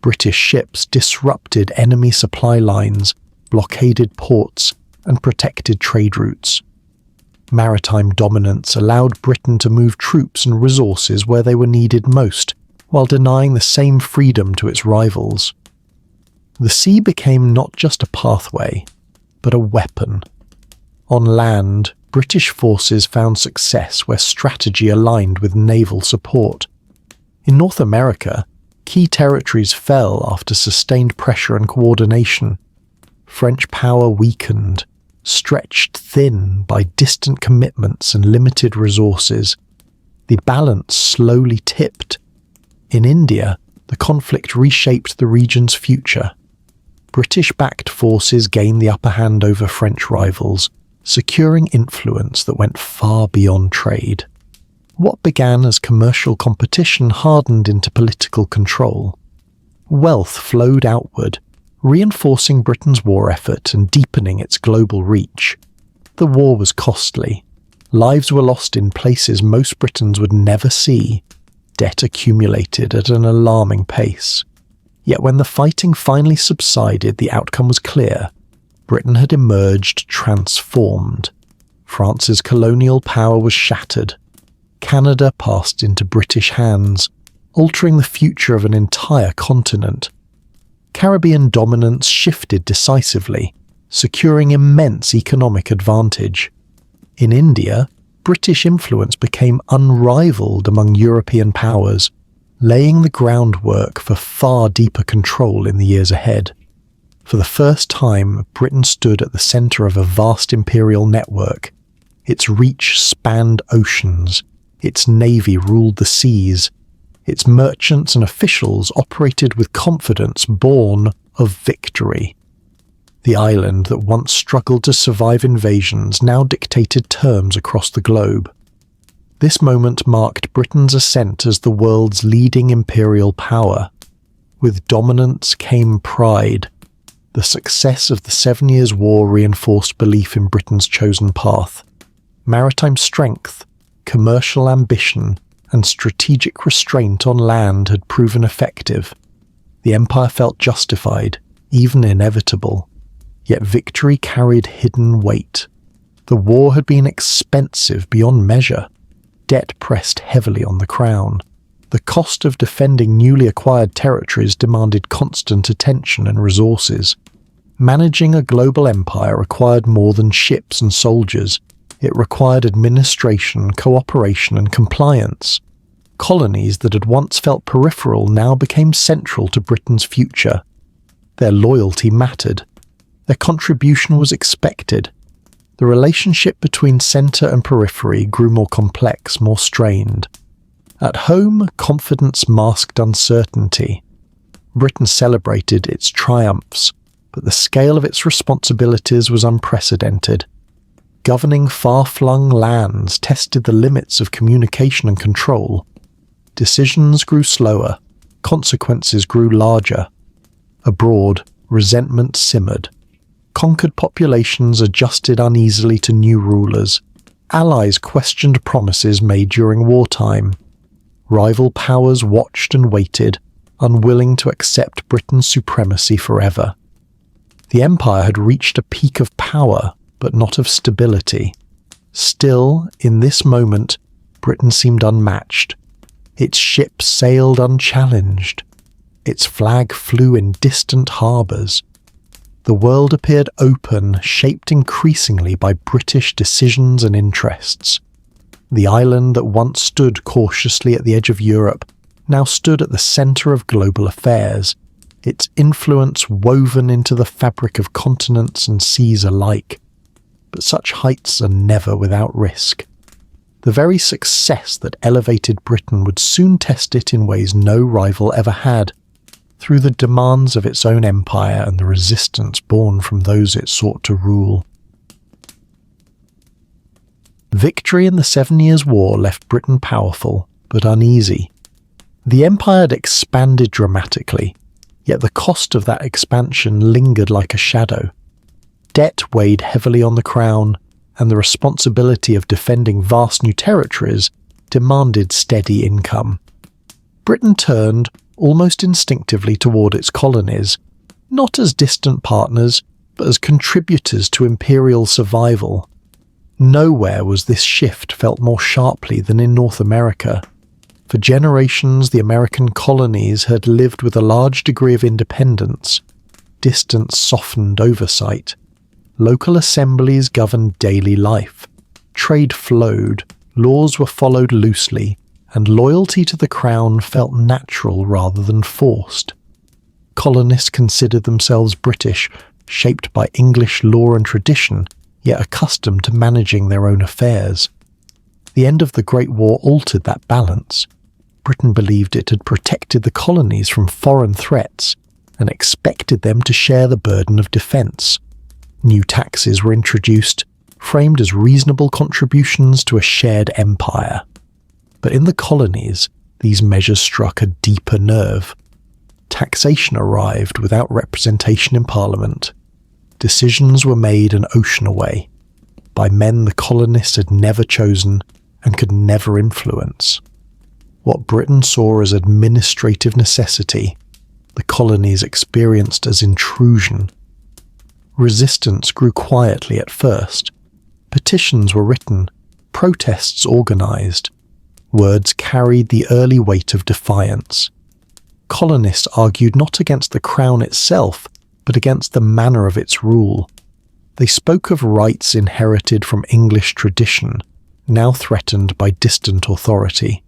British ships disrupted enemy supply lines, blockaded ports, and protected trade routes. Maritime dominance allowed Britain to move troops and resources where they were needed most, while denying the same freedom to its rivals. The sea became not just a pathway, but a weapon. On land, British forces found success where strategy aligned with naval support. In North America, key territories fell after sustained pressure and coordination. French power weakened, stretched thin by distant commitments and limited resources. The balance slowly tipped. In India, the conflict reshaped the region's future. British-backed forces gained the upper hand over French rivals, securing influence that went far beyond trade. What began as commercial competition hardened into political control. Wealth flowed outward, reinforcing Britain's war effort and deepening its global reach. The war was costly. Lives were lost in places most Britons would never see. Debt accumulated at an alarming pace. Yet when the fighting finally subsided, the outcome was clear. Britain had emerged transformed. France's colonial power was shattered. Canada passed into British hands, altering the future of an entire continent. Caribbean dominance shifted decisively, securing immense economic advantage. In India, British influence became unrivaled among European powers, laying the groundwork for far deeper control in the years ahead. For the first time, Britain stood at the centre of a vast imperial network. Its reach spanned oceans. Its navy ruled the seas. Its merchants and officials operated with confidence born of victory. The island that once struggled to survive invasions now dictated terms across the globe. This moment marked Britain's ascent as the world's leading imperial power. With dominance came pride. The success of the 7 Years' War reinforced belief in Britain's chosen path. Maritime strength, commercial ambition, and strategic restraint on land had proven effective. The empire felt justified, even inevitable. Yet victory carried hidden weight. The war had been expensive beyond measure. Debt pressed heavily on the crown. The cost of defending newly acquired territories demanded constant attention and resources. Managing a global empire required more than ships and soldiers. It required administration, cooperation, and compliance. Colonies that had once felt peripheral now became central to Britain's future. Their loyalty mattered. Their contribution was expected. The relationship between centre and periphery grew more complex, more strained. At home, confidence masked uncertainty. Britain celebrated its triumphs, but the scale of its responsibilities was unprecedented. Governing far-flung lands tested the limits of communication and control. Decisions grew slower, consequences grew larger. Abroad, resentment simmered. Conquered populations adjusted uneasily to new rulers. Allies questioned promises made during wartime. Rival powers watched and waited, unwilling to accept Britain's supremacy forever. The empire had reached a peak of power, but not of stability. Still, in this moment, Britain seemed unmatched. Its ships sailed unchallenged. Its flag flew in distant harbours. The world appeared open, shaped increasingly by British decisions and interests. The island that once stood cautiously at the edge of Europe now stood at the centre of global affairs, its influence woven into the fabric of continents and seas alike. But such heights are never without risk. The very success that elevated Britain would soon test it in ways no rival ever had, through the demands of its own empire and the resistance born from those it sought to rule. Victory in the 7 Years' War left Britain powerful, but uneasy. The empire had expanded dramatically, yet the cost of that expansion lingered like a shadow. Debt weighed heavily on the crown, and the responsibility of defending vast new territories demanded steady income. Britain turned, almost instinctively, toward its colonies, not as distant partners, but as contributors to imperial survival. Nowhere was this shift felt more sharply than in North America. For generations, the American colonies had lived with a large degree of independence. Distance softened oversight. Local assemblies governed daily life. Trade flowed, laws were followed loosely, and loyalty to the crown felt natural rather than forced. Colonists considered themselves British, shaped by English law and tradition, yet accustomed to managing their own affairs. The end of the Great War altered that balance. Britain believed it had protected the colonies from foreign threats and expected them to share the burden of defence. New taxes were introduced, framed as reasonable contributions to a shared empire. But in the colonies, these measures struck a deeper nerve. Taxation arrived without representation in Parliament. Decisions were made an ocean away, by men the colonists had never chosen and could never influence. What Britain saw as administrative necessity, the colonies experienced as intrusion. Resistance grew quietly at first. Petitions were written, protests organised. Words carried the early weight of defiance. Colonists argued not against the crown itself, but against the manner of its rule. They spoke of rights inherited from English tradition, now threatened by distant authority.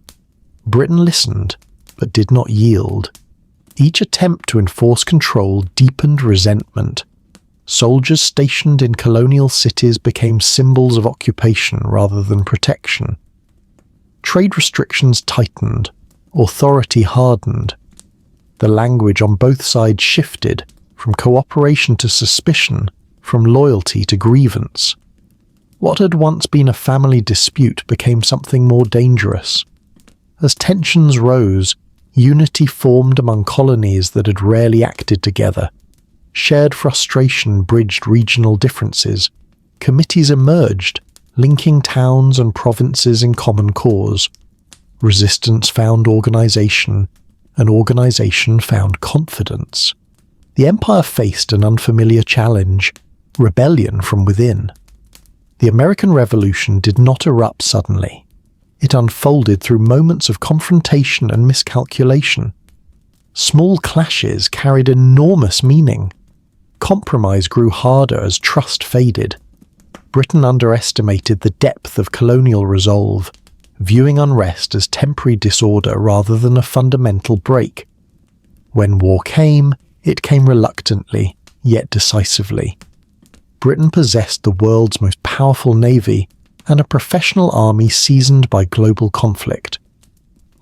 Britain listened, but did not yield. Each attempt to enforce control deepened resentment. Soldiers stationed in colonial cities became symbols of occupation rather than protection. Trade restrictions tightened, authority hardened. The language on both sides shifted, from cooperation to suspicion, from loyalty to grievance. What had once been a family dispute became something more dangerous. As tensions rose, unity formed among colonies that had rarely acted together. Shared frustration bridged regional differences. Committees emerged, linking towns and provinces in common cause. Resistance found organisation, and organisation found confidence. The empire faced an unfamiliar challenge, rebellion from within. The American Revolution did not erupt suddenly. It unfolded through moments of confrontation and miscalculation. Small clashes carried enormous meaning. Compromise grew harder as trust faded. Britain underestimated the depth of colonial resolve, viewing unrest as temporary disorder rather than a fundamental break. When war came, it came reluctantly, yet decisively. Britain possessed the world's most powerful navy and a professional army seasoned by global conflict.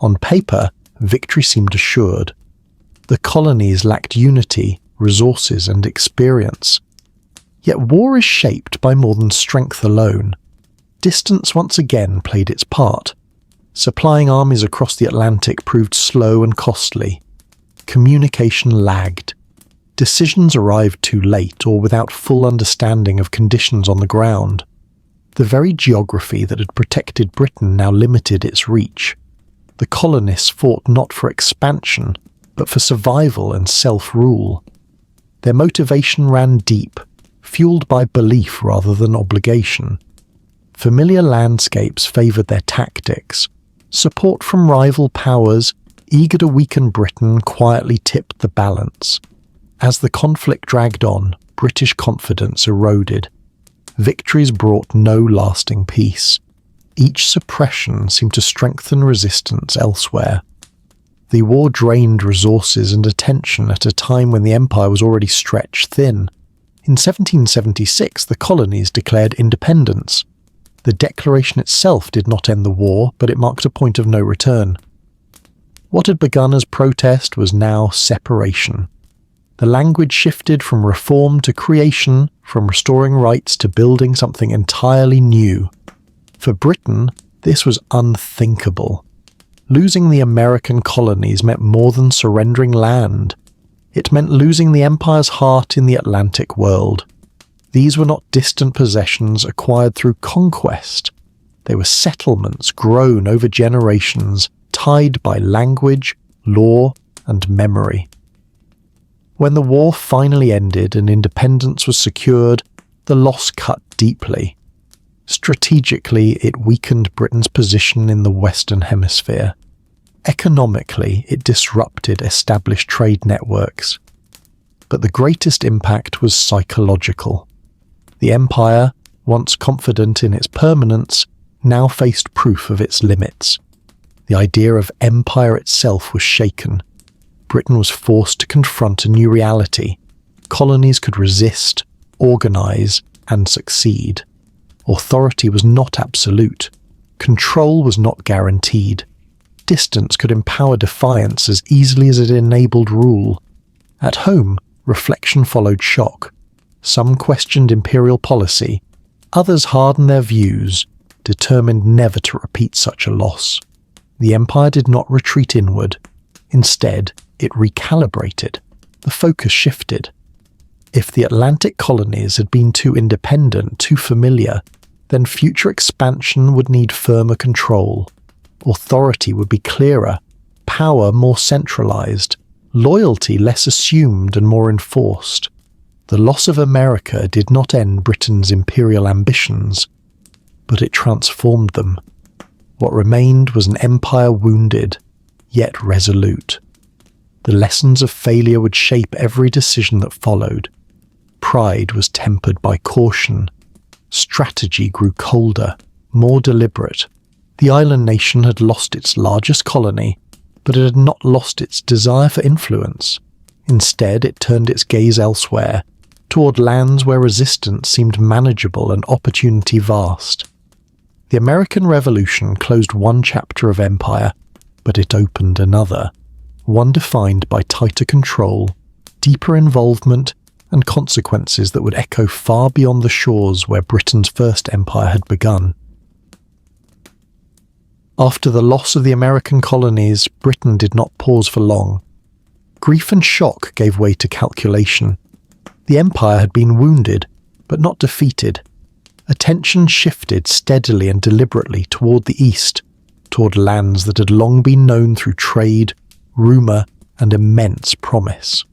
On paper, victory seemed assured. The colonies lacked unity, resources, and experience. Yet war is shaped by more than strength alone. Distance once again played its part. Supplying armies across the Atlantic proved slow and costly. Communication lagged. Decisions arrived too late or without full understanding of conditions on the ground. The very geography that had protected Britain now limited its reach. The colonists fought not for expansion, but for survival and self-rule. Their motivation ran deep, fueled by belief rather than obligation. Familiar landscapes favoured their tactics. Support from rival powers, eager to weaken Britain, quietly tipped the balance. As the conflict dragged on, British confidence eroded. Victories brought no lasting peace. Each suppression seemed to strengthen resistance elsewhere. The war drained resources and attention at a time when the empire was already stretched thin. In 1776, the colonies declared independence. The declaration itself did not end the war, but it marked a point of no return. What had begun as protest was now separation. The language shifted from reform to creation, from restoring rights to building something entirely new. For Britain, this was unthinkable. Losing the American colonies meant more than surrendering land. It meant losing the empire's heart in the Atlantic world. These were not distant possessions acquired through conquest. They were settlements grown over generations, tied by language, law, and memory. When the war finally ended and independence was secured, the loss cut deeply. Strategically, it weakened Britain's position in the Western Hemisphere. Economically, it disrupted established trade networks. But the greatest impact was psychological. The empire, once confident in its permanence, now faced proof of its limits. The idea of empire itself was shaken. Britain was forced to confront a new reality. Colonies could resist, organise, and succeed. Authority was not absolute. Control was not guaranteed. Distance could empower defiance as easily as it enabled rule. At home, reflection followed shock. Some questioned imperial policy. Others hardened their views, determined never to repeat such a loss. The empire did not retreat inward. Instead, it recalibrated. The focus shifted. If the Atlantic colonies had been too independent, too familiar, then future expansion would need firmer control. Authority would be clearer, power more centralized, loyalty less assumed and more enforced. The loss of America did not end Britain's imperial ambitions, but it transformed them. What remained was an empire wounded, yet resolute. The lessons of failure would shape every decision that followed. Pride was tempered by caution. Strategy grew colder, more deliberate. The island nation had lost its largest colony, but it had not lost its desire for influence. Instead, it turned its gaze elsewhere, toward lands where resistance seemed manageable and opportunity vast. The American Revolution closed one chapter of empire, but it opened another, one defined by tighter control, deeper involvement, and consequences that would echo far beyond the shores where Britain's first empire had begun. After the loss of the American colonies, Britain did not pause for long. Grief and shock gave way to calculation. The empire had been wounded, but not defeated. Attention shifted steadily and deliberately toward the east, toward lands that had long been known through trade, rumour, and immense promise.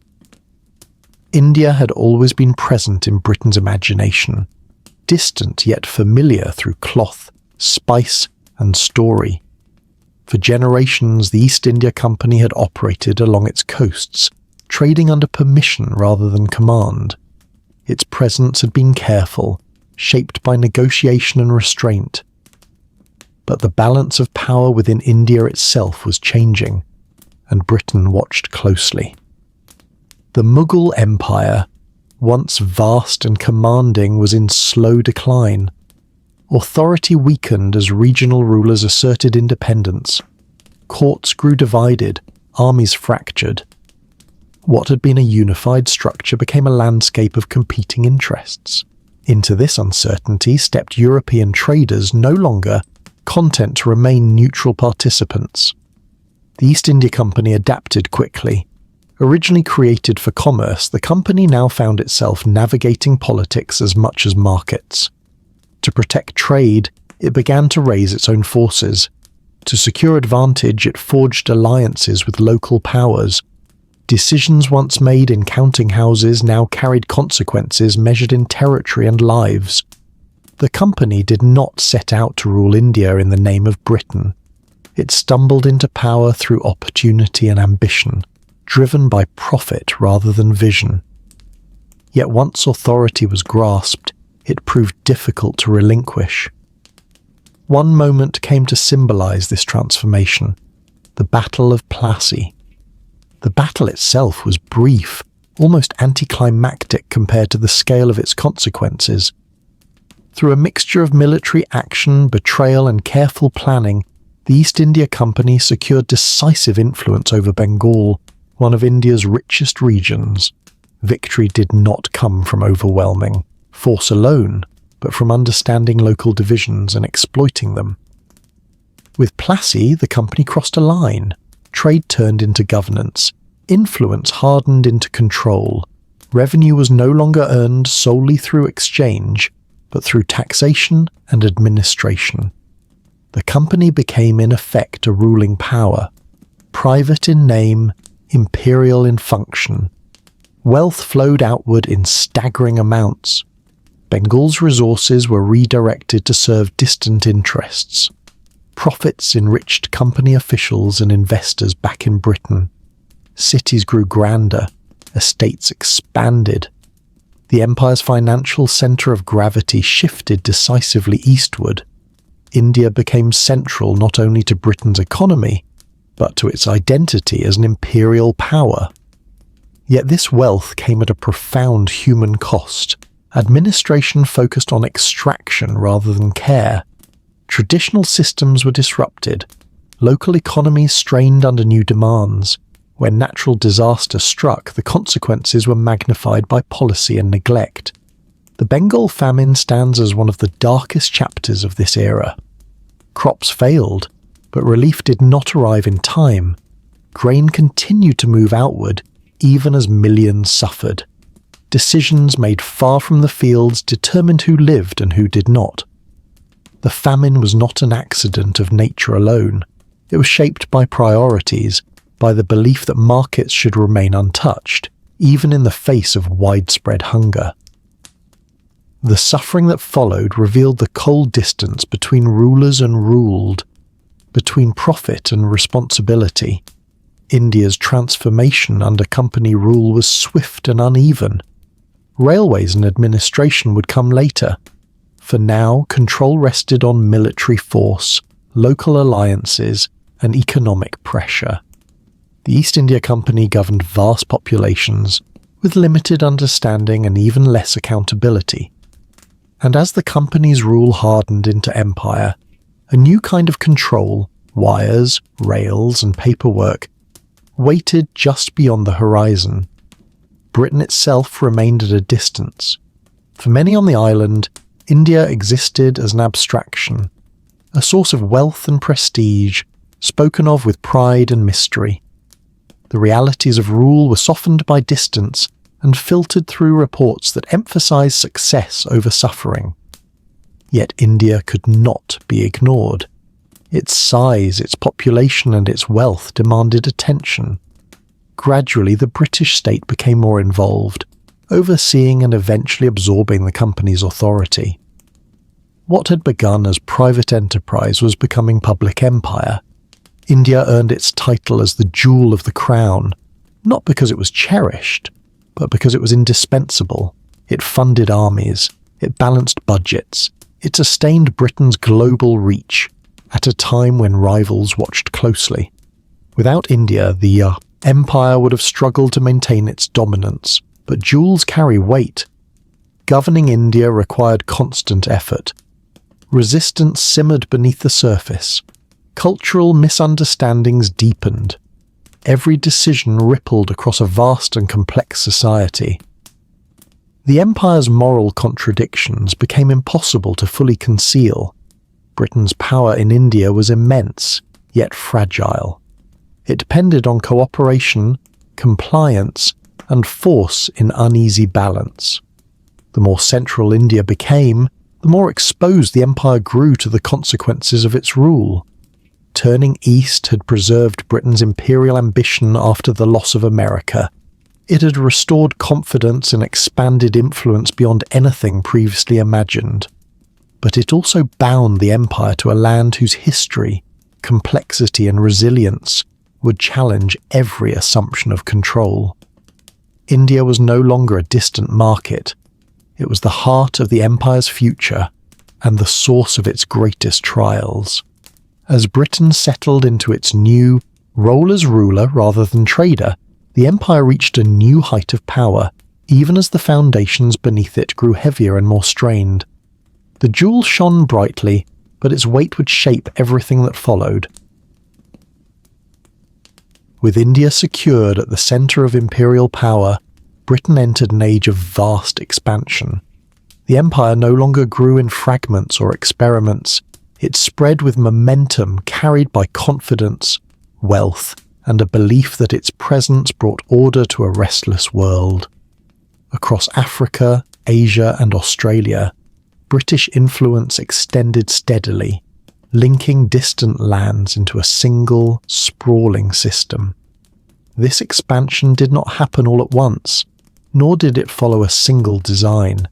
India had always been present in Britain's imagination, distant yet familiar through cloth, spice, and story. For generations, the East India Company had operated along its coasts, trading under permission rather than command. Its presence had been careful, shaped by negotiation and restraint. But the balance of power within India itself was changing, and Britain watched closely. The Mughal Empire, once vast and commanding, was in slow decline. Authority weakened as regional rulers asserted independence. Courts grew divided, armies fractured. What had been a unified structure became a landscape of competing interests. Into this uncertainty stepped European traders, no longer content to remain neutral participants. The East India Company adapted quickly. Originally created for commerce, the company now found itself navigating politics as much as markets. To protect trade, it began to raise its own forces. To secure advantage, it forged alliances with local powers. Decisions once made in counting houses now carried consequences measured in territory and lives. The company did not set out to rule India in the name of Britain. It stumbled into power through opportunity and ambition, driven by profit rather than vision. Yet once authority was grasped, it proved difficult to relinquish. One moment came to symbolize this transformation: the Battle of Plassey. The battle itself was brief, almost anticlimactic compared to the scale of its consequences. Through a mixture of military action, betrayal, and careful planning, the East India Company secured decisive influence over Bengal, one of India's richest regions. Victory did not come from overwhelming force alone, but from understanding local divisions and exploiting them. With Plassey, the company crossed a line. Trade turned into governance. Influence hardened into control. Revenue was no longer earned solely through exchange, but through taxation and administration. The company became in effect a ruling power, private in name, imperial in function. Wealth flowed outward in staggering amounts. Bengal's resources were redirected to serve distant interests. Profits enriched company officials and investors back in Britain. Cities grew grander, estates expanded. The empire's financial centre of gravity shifted decisively eastward. India became central not only to Britain's economy, but to its identity as an imperial power. Yet this wealth came at a profound human cost. Administration focused on extraction rather than care. Traditional systems were disrupted. Local economies strained under new demands. When natural disaster struck, the consequences were magnified by policy and neglect. The Bengal famine stands as one of the darkest chapters of this era. Crops failed, but relief did not arrive in time. Grain continued to move outward, even as millions suffered. Decisions made far from the fields determined who lived and who did not. The famine was not an accident of nature alone. It was shaped by priorities, by the belief that markets should remain untouched, even in the face of widespread hunger. The suffering that followed revealed the cold distance between rulers and ruled, between profit and responsibility. India's transformation under company rule was swift and uneven. Railways and administration would come later. For now, control rested on military force, local alliances, and economic pressure. The East India Company governed vast populations, with limited understanding and even less accountability. And as the company's rule hardened into empire, a new kind of control, wires, rails, and paperwork, waited just beyond the horizon. Britain itself remained at a distance. For many on the island, India existed as an abstraction, a source of wealth and prestige, spoken of with pride and mystery. The realities of rule were softened by distance and filtered through reports that emphasized success over suffering. Yet India could not be ignored. Its size, its population, and its wealth demanded attention. Gradually, the British state became more involved, overseeing and eventually absorbing the company's authority. What had begun as private enterprise was becoming public empire. India earned its title as the jewel of the crown, not because it was cherished, but because it was indispensable. It funded armies, it balanced budgets, it sustained Britain's global reach at a time when rivals watched closely. Without India, the empire would have struggled to maintain its dominance, but jewels carry weight. Governing India required constant effort. Resistance simmered beneath the surface. Cultural misunderstandings deepened. Every decision rippled across a vast and complex society. The empire's moral contradictions became impossible to fully conceal. Britain's power in India was immense, yet fragile. It depended on cooperation, compliance, and force in uneasy balance. The more central India became, the more exposed the empire grew to the consequences of its rule. Turning east had preserved Britain's imperial ambition after the loss of America. It had restored confidence and expanded influence beyond anything previously imagined. But it also bound the empire to a land whose history, complexity, and resilience would challenge every assumption of control. India was no longer a distant market. It was the heart of the empire's future and the source of its greatest trials. As Britain settled into its new role as ruler rather than trader, the empire reached a new height of power, even as the foundations beneath it grew heavier and more strained. The jewel shone brightly, but its weight would shape everything that followed. With India secured at the centre of imperial power, Britain entered an age of vast expansion. The empire no longer grew in fragments or experiments. It spread with momentum carried by confidence, wealth, and a belief that its presence brought order to a restless world. Across Africa, Asia, and Australia, British influence extended steadily, linking distant lands into a single, sprawling system. This expansion did not happen all at once, nor did it follow a single design.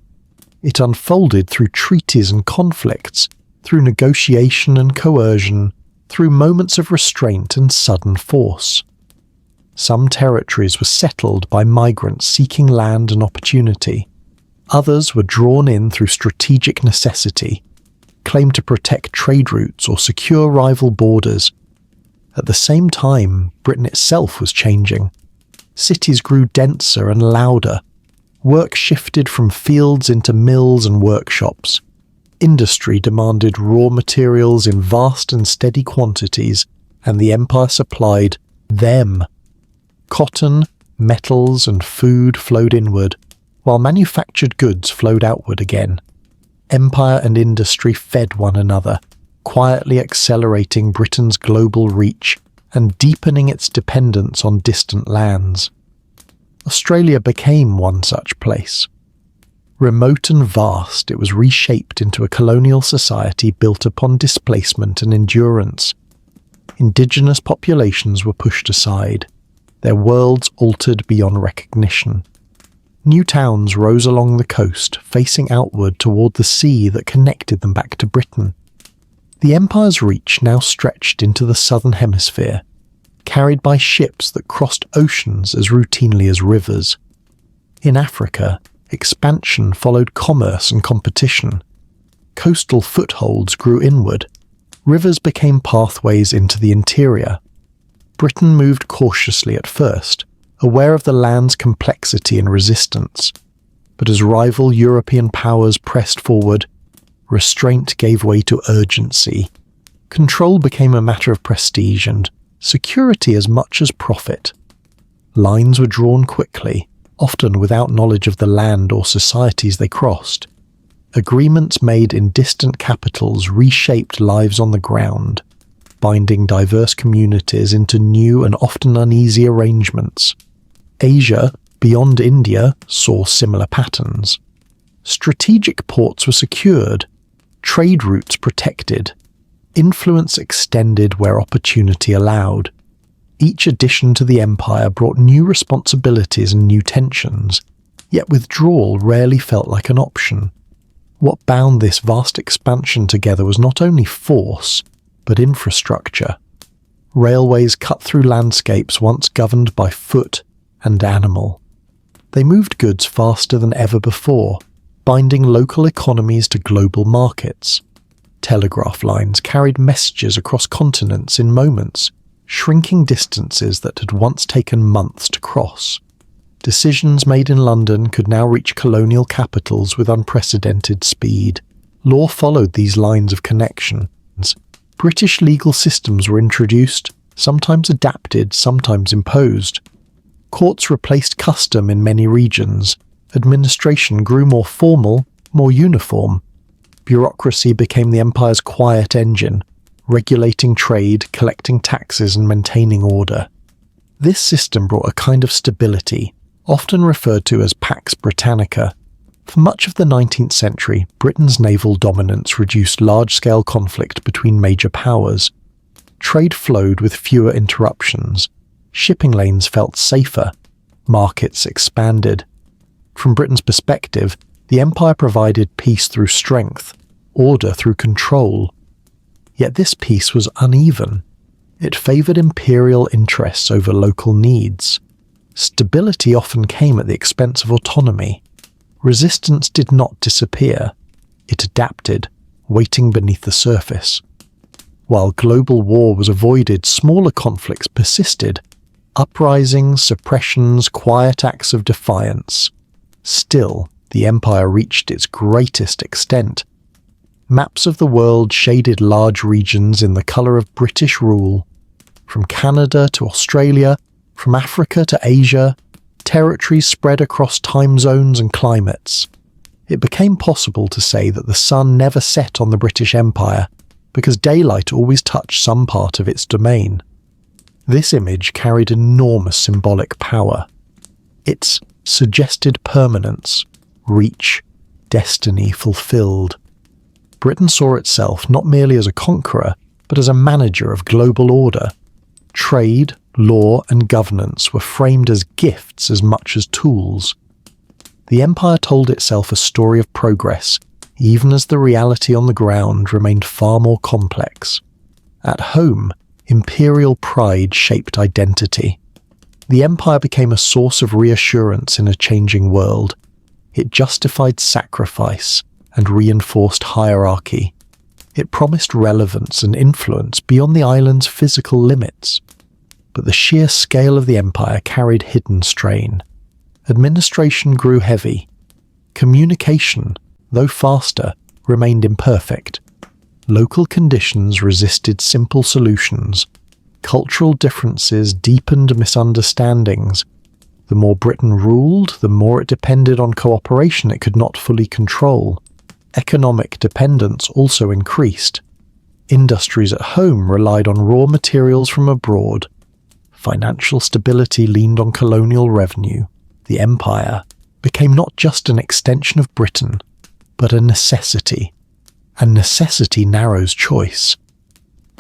It unfolded through treaties and conflicts, through negotiation and coercion, through moments of restraint and sudden force. Some territories were settled by migrants seeking land and opportunity. Others were drawn in through strategic necessity, claimed to protect trade routes or secure rival borders. At the same time, Britain itself was changing. Cities grew denser and louder. Work shifted from fields into mills and workshops. Industry demanded raw materials in vast and steady quantities, and the empire supplied them. Cotton, metals, and food flowed inward, While manufactured goods flowed outward again, empire and industry fed one another, quietly accelerating Britain's global reach and deepening its dependence on distant lands. Australia became one such place. Remote and vast, it was reshaped into a colonial society built upon displacement and endurance. Indigenous populations were pushed aside, their worlds altered beyond recognition. New towns rose along the coast, facing outward toward the sea that connected them back to Britain. The empire's reach now stretched into the southern hemisphere, carried by ships that crossed oceans as routinely as rivers. In Africa, expansion followed commerce and competition. Coastal footholds grew inward. Rivers became pathways into the interior. Britain moved cautiously at first, aware of the land's complexity and resistance. But as rival European powers pressed forward, restraint gave way to urgency. Control became a matter of prestige and security as much as profit. Lines were drawn quickly, often without knowledge of the land or societies they crossed. Agreements made in distant capitals reshaped lives on the ground, binding diverse communities into new and often uneasy arrangements. Asia, beyond India, saw similar patterns. Strategic ports were secured, trade routes protected, influence extended where opportunity allowed. Each addition to the empire brought new responsibilities and new tensions, yet withdrawal rarely felt like an option. What bound this vast expansion together was not only force, but infrastructure. Railways cut through landscapes once governed by foot and animal. They moved goods faster than ever before, binding local economies to global markets. Telegraph lines carried messages across continents in moments, shrinking distances that had once taken months to cross. Decisions made in London could now reach colonial capitals with unprecedented speed. Law followed these lines of connections. British legal systems were introduced, sometimes adapted, sometimes imposed. Courts replaced custom in many regions. Administration grew more formal, more uniform. Bureaucracy became the empire's quiet engine, regulating trade, collecting taxes, and maintaining order. This system brought a kind of stability, often referred to as Pax Britannica. For much of the 19th century, Britain's naval dominance reduced large-scale conflict between major powers. Trade flowed with fewer interruptions. Shipping lanes felt safer. Markets expanded. From Britain's perspective, the empire provided peace through strength, order through control. Yet this peace was uneven. It favoured imperial interests over local needs. Stability often came at the expense of autonomy. Resistance did not disappear. It adapted, waiting beneath the surface. While global war was avoided, smaller conflicts persisted. Uprisings, suppressions, quiet acts of defiance. Still, the empire reached its greatest extent. Maps of the world shaded large regions in the colour of British rule. From Canada to Australia, from Africa to Asia, territories spread across time zones and climates. It became possible to say that the sun never set on the British Empire, because daylight always touched some part of its domain. This image carried enormous symbolic power. It suggested permanence, reach, destiny fulfilled. Britain saw itself not merely as a conqueror, but as a manager of global order. Trade, law, and governance were framed as gifts as much as tools. The empire told itself a story of progress, even as the reality on the ground remained far more complex. At home, imperial pride shaped identity. The empire became a source of reassurance in a changing world. It justified sacrifice and reinforced hierarchy. It promised relevance and influence beyond the island's physical limits. But the sheer scale of the empire carried hidden strain. Administration grew heavy. Communication, though faster, remained imperfect. Local conditions resisted simple solutions. Cultural differences deepened misunderstandings. The more Britain ruled, the more it depended on cooperation it could not fully control. Economic dependence also increased. Industries at home relied on raw materials from abroad. Financial stability leaned on colonial revenue. The empire became not just an extension of Britain, but a necessity. And necessity narrows choice.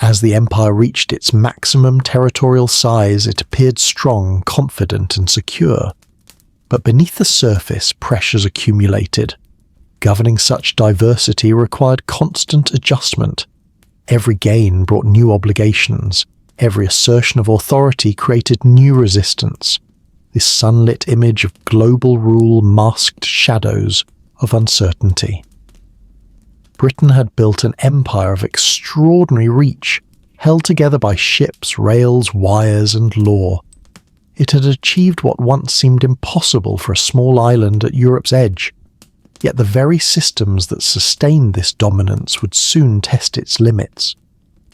As the empire reached its maximum territorial size, it appeared strong, confident, and secure. But beneath the surface, pressures accumulated. Governing such diversity required constant adjustment. Every gain brought new obligations. Every assertion of authority created new resistance. This sunlit image of global rule masked shadows of uncertainty. Britain had built an empire of extraordinary reach, held together by ships, rails, wires, and law. It had achieved what once seemed impossible for a small island at Europe's edge. Yet the very systems that sustained this dominance would soon test its limits.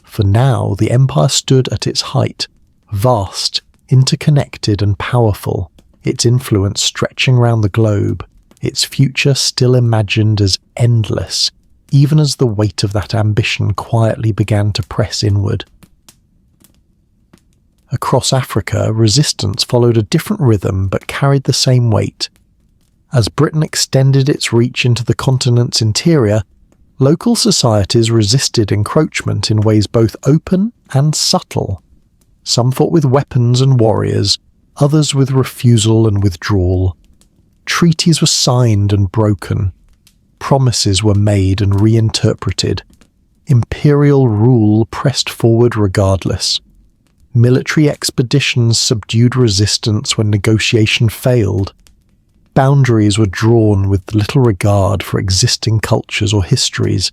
For now, the empire stood at its height, vast, interconnected and powerful, its influence stretching round the globe, its future still imagined as endless, even as the weight of that ambition quietly began to press inward. Across Africa, resistance followed a different rhythm but carried the same weight. As Britain extended its reach into the continent's interior, local societies resisted encroachment in ways both open and subtle. Some fought with weapons and warriors, others with refusal and withdrawal. Treaties were signed and broken. Promises were made and reinterpreted. Imperial rule pressed forward regardless. Military expeditions subdued resistance when negotiation failed. Boundaries were drawn with little regard for existing cultures or histories.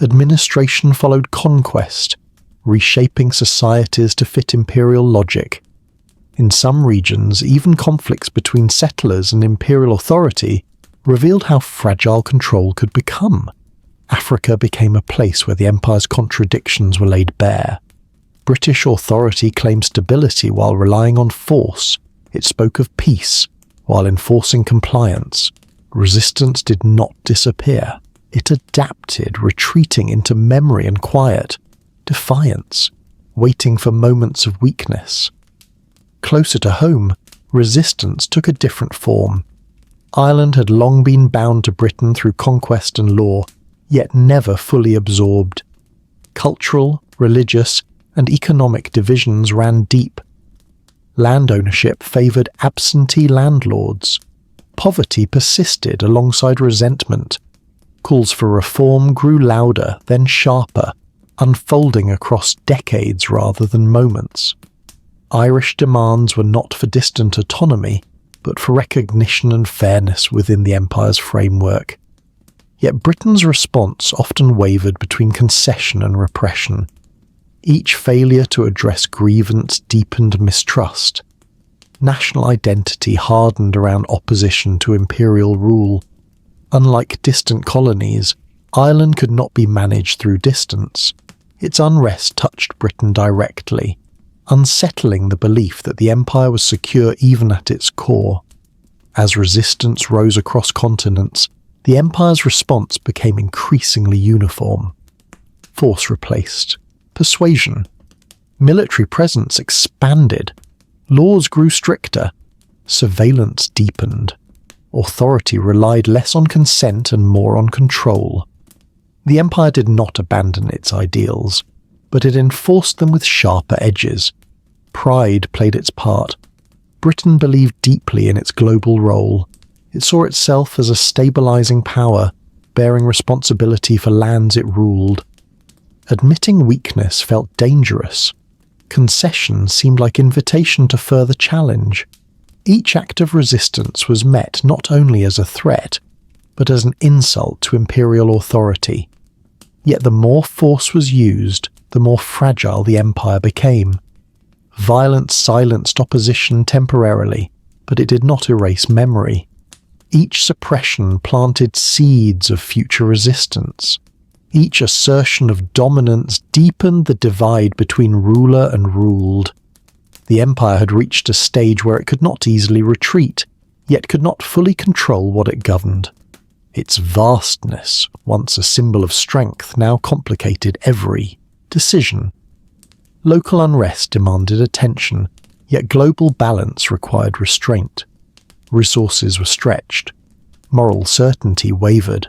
Administration followed conquest, reshaping societies to fit imperial logic. In some regions, even conflicts between settlers and imperial authority revealed how fragile control could become. Africa became a place where the empire's contradictions were laid bare. British authority claimed stability while relying on force. It spoke of peace while enforcing compliance. Resistance did not disappear. It adapted, retreating into memory and quiet, defiance, waiting for moments of weakness. Closer to home, resistance took a different form. Ireland had long been bound to Britain through conquest and law, yet never fully absorbed. Cultural, religious, and economic divisions ran deep. Land ownership favoured absentee landlords. Poverty persisted alongside resentment. Calls for reform grew louder, then sharper, unfolding across decades rather than moments. Irish demands were not for distant autonomy, but for recognition and fairness within the empire's framework. Yet Britain's response often wavered between concession and repression. Each failure to address grievance deepened mistrust. National identity hardened around opposition to imperial rule. Unlike distant colonies, Ireland could not be managed through distance. Its unrest touched Britain directly, unsettling the belief that the empire was secure even at its core. As resistance rose across continents, the empire's response became increasingly uniform. Force replaced persuasion. Military presence expanded. Laws grew stricter. Surveillance deepened. Authority relied less on consent and more on control. The empire did not abandon its ideals, but it enforced them with sharper edges. Pride played its part. Britain believed deeply in its global role. It saw itself as a stabilizing power, bearing responsibility for lands it ruled. Admitting weakness felt dangerous. Concession seemed like invitation to further challenge. Each act of resistance was met not only as a threat, but as an insult to imperial authority. Yet the more force was used, the more fragile the empire became. Violence silenced opposition temporarily, but it did not erase memory. Each suppression planted seeds of future resistance. Each assertion of dominance deepened the divide between ruler and ruled. The empire had reached a stage where it could not easily retreat, yet could not fully control what it governed. Its vastness, once a symbol of strength, now complicated every decision. Local unrest demanded attention, yet global balance required restraint. Resources were stretched. Moral certainty wavered.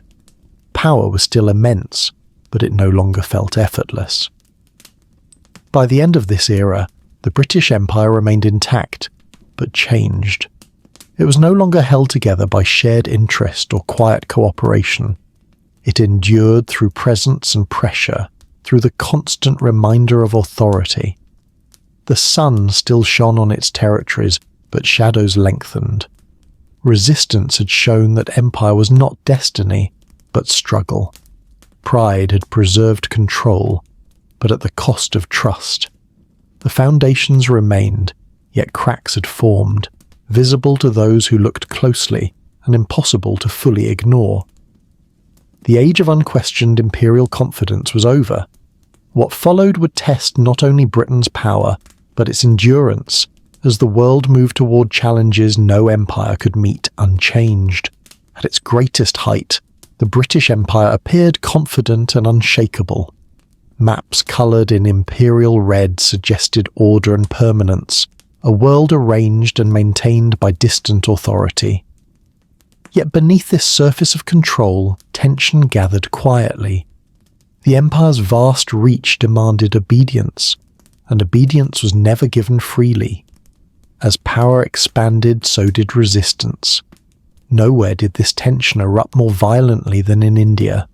Power was still immense, but it no longer felt effortless. By the end of this era, the British Empire remained intact, but changed. It was no longer held together by shared interest or quiet cooperation. It endured through presence and pressure, through the constant reminder of authority. The sun still shone on its territories, but shadows lengthened. Resistance had shown that empire was not destiny, but struggle. Pride had preserved control, but at the cost of trust. The foundations remained, yet cracks had formed, visible to those who looked closely and impossible to fully ignore. The age of unquestioned imperial confidence was over. What followed would test not only Britain's power, but its endurance, as the world moved toward challenges no empire could meet unchanged. At its greatest height, the British Empire appeared confident and unshakable. Maps coloured in imperial red suggested order and permanence, a world arranged and maintained by distant authority. Yet beneath this surface of control, tension gathered quietly. The empire's vast reach demanded obedience, and obedience was never given freely. As power expanded, so did resistance. Nowhere did this tension erupt more violently than in India.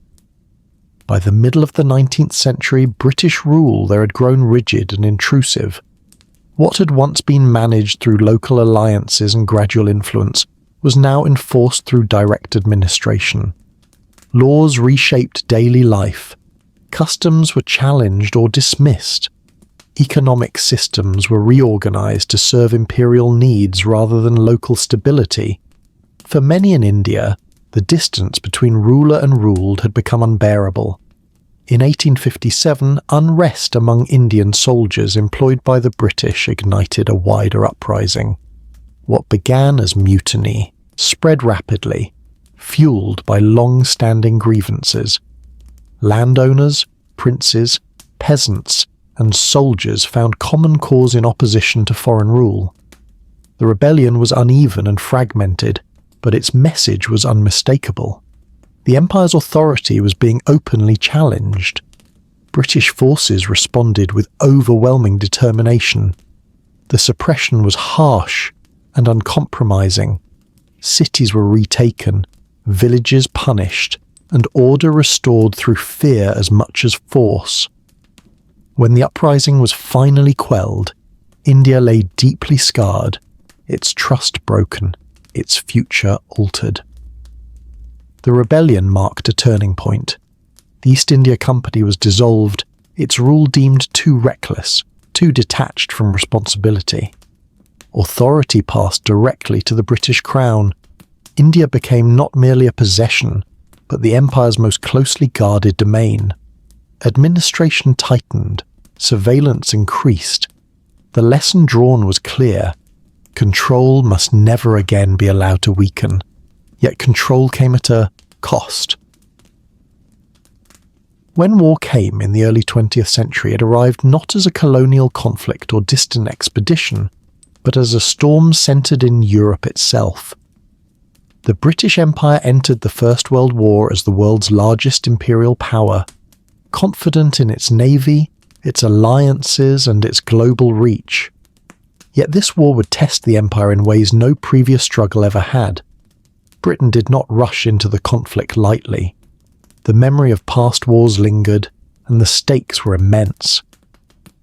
By the middle of the 19th century, British rule there had grown rigid and intrusive. What had once been managed through local alliances and gradual influence was now enforced through direct administration. Laws reshaped daily life. Customs were challenged or dismissed. Economic systems were reorganized to serve imperial needs rather than local stability. For many in India, the distance between ruler and ruled had become unbearable. In 1857, unrest among Indian soldiers employed by the British ignited a wider uprising. What began as mutiny spread rapidly, fueled by long-standing grievances. Landowners, princes, peasants, and soldiers found common cause in opposition to foreign rule. The rebellion was uneven and fragmented, but its message was unmistakable. The empire's authority was being openly challenged. British forces responded with overwhelming determination. The suppression was harsh and uncompromising. Cities were retaken, villages punished, and order restored through fear as much as force. When the uprising was finally quelled, India lay deeply scarred, its trust broken, its future altered. The rebellion marked a turning point. The East India Company was dissolved, its rule deemed too reckless, too detached from responsibility. Authority passed directly to the British Crown. India became not merely a possession, but the empire's most closely guarded domain. Administration tightened, surveillance increased. The lesson drawn was clear. Control must never again be allowed to weaken. Yet control came at a cost. When war came in the early 20th century, it arrived not as a colonial conflict or distant expedition, but as a storm centred in Europe itself. The British Empire entered the First World War as the world's largest imperial power, confident in its navy, its alliances, and its global reach. Yet this war would test the empire in ways no previous struggle ever had. Britain did not rush into the conflict lightly. The memory of past wars lingered, and the stakes were immense.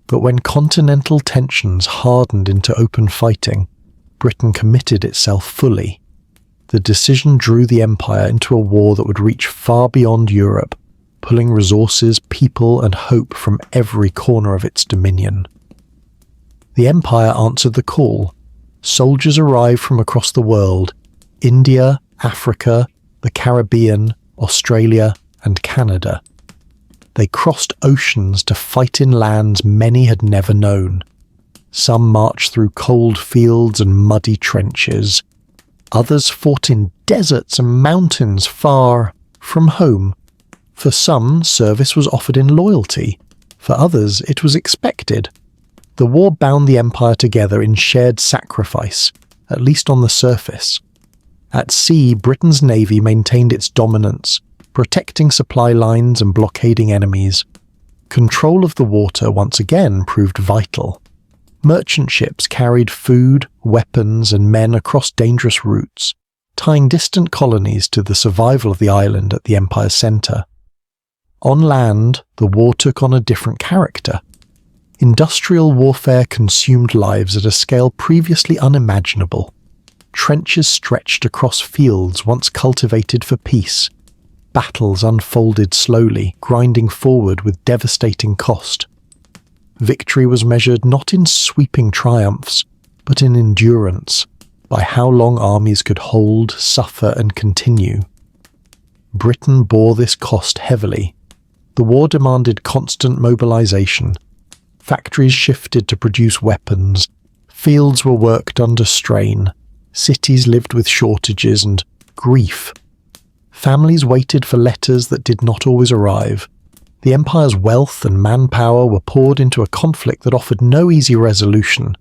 But when continental tensions hardened into open fighting, Britain committed itself fully. The decision drew the empire into a war that would reach far beyond Europe, pulling resources, people, and hope from every corner of its dominion. The empire answered the call. Soldiers arrived from across the world: India, Africa, the Caribbean, Australia, and Canada. They crossed oceans to fight in lands many had never known. Some marched through cold fields and muddy trenches. Others fought in deserts and mountains far from home. For some, service was offered in loyalty. For others, it was expected. The war bound the empire together in shared sacrifice, at least on the surface. At sea, Britain's navy maintained its dominance, protecting supply lines and blockading enemies. Control of the water once again proved vital. Merchant ships carried food, weapons, and men across dangerous routes, tying distant colonies to the survival of the island at the empire's centre. On land, the war took on a different character. Industrial warfare consumed lives at a scale previously unimaginable. Trenches stretched across fields once cultivated for peace. Battles unfolded slowly, grinding forward with devastating cost. Victory was measured not in sweeping triumphs, but in endurance, by how long armies could hold, suffer, and continue. Britain bore this cost heavily. The war demanded constant mobilization. Factories shifted to produce weapons. Fields were worked under strain. Cities lived with shortages and grief. Families waited for letters that did not always arrive. The empire's wealth and manpower were poured into a conflict that offered no easy resolution.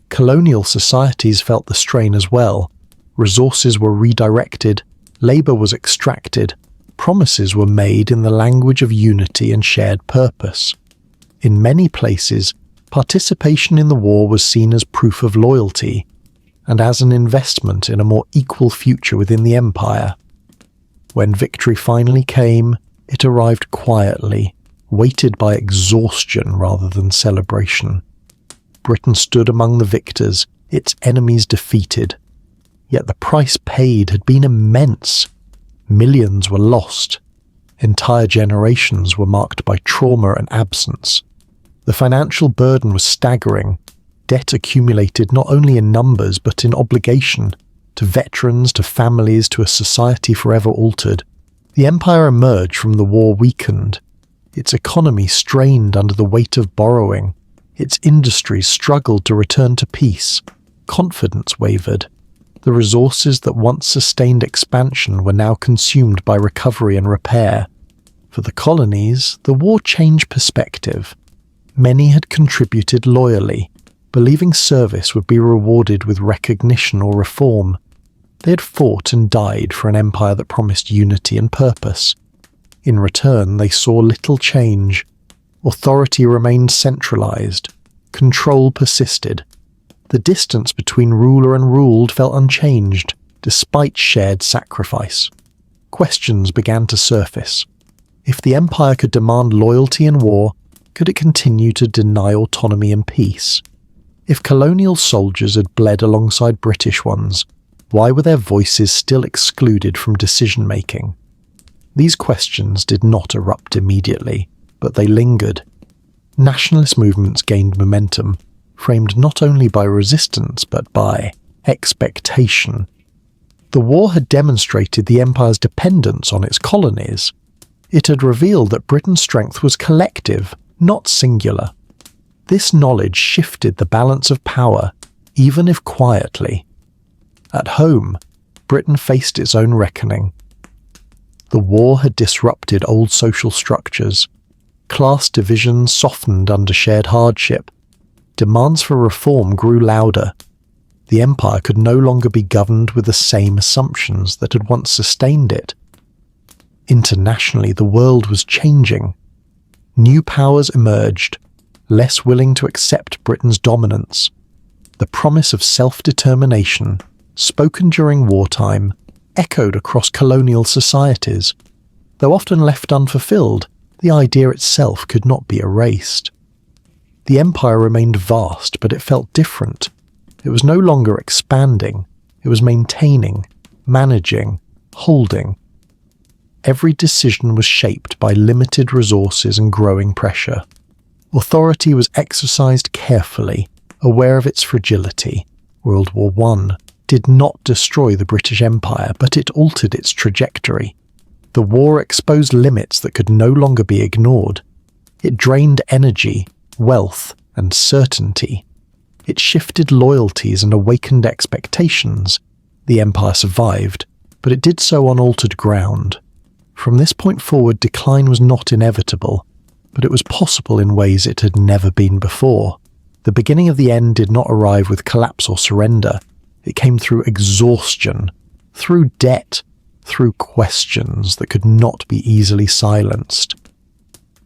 Colonial societies felt the strain as well. Resources were redirected, labour was extracted, promises were made in the language of unity and shared purpose. In many places, participation in the war was seen as proof of loyalty, and as an investment in a more equal future within the empire. When victory finally came, it arrived quietly, weighted by exhaustion rather than celebration. Britain stood among the victors, its enemies defeated. Yet the price paid had been immense. Millions were lost. Entire generations were marked by trauma and absence. The financial burden was staggering. Debt accumulated not only in numbers but in obligation, to veterans, to families, to a society forever altered. The empire emerged from the war weakened. Its economy strained under the weight of borrowing. Its industries struggled to return to peace. Confidence wavered. The resources that once sustained expansion were now consumed by recovery and repair. For the colonies, the war changed perspective. Many had contributed loyally, believing service would be rewarded with recognition or reform. They had fought and died for an empire that promised unity and purpose. In return, they saw little change. Authority remained centralized. Control persisted. The distance between ruler and ruled felt unchanged, despite shared sacrifice. Questions began to surface. If the empire could demand loyalty in war, could it continue to deny autonomy in peace? If colonial soldiers had bled alongside British ones, why were their voices still excluded from decision-making? These questions did not erupt immediately, but they lingered. Nationalist movements gained momentum, framed not only by resistance but by expectation. The war had demonstrated the empire's dependence on its colonies. It had revealed that Britain's strength was collective, not singular. This knowledge shifted the balance of power, even if quietly. At home, Britain faced its own reckoning. The war had disrupted old social structures. Class divisions softened under shared hardship. Demands for reform grew louder. The empire could no longer be governed with the same assumptions that had once sustained it. Internationally, the world was changing. New powers emerged, less willing to accept Britain's dominance. The promise of self-determination, spoken during wartime, echoed across colonial societies. Though often left unfulfilled, the idea itself could not be erased. The empire remained vast, but it felt different. It was no longer expanding, it was maintaining, managing, holding. Every decision was shaped by limited resources and growing pressure. Authority was exercised carefully, aware of its fragility. World War I did not destroy the British Empire, but it altered its trajectory. The war exposed limits that could no longer be ignored. It drained energy, wealth, and certainty. It shifted loyalties and awakened expectations. The empire survived, but it did so on altered ground. From this point forward, decline was not inevitable, but it was possible in ways it had never been before. The beginning of the end did not arrive with collapse or surrender. It came through exhaustion, through debt, through questions that could not be easily silenced.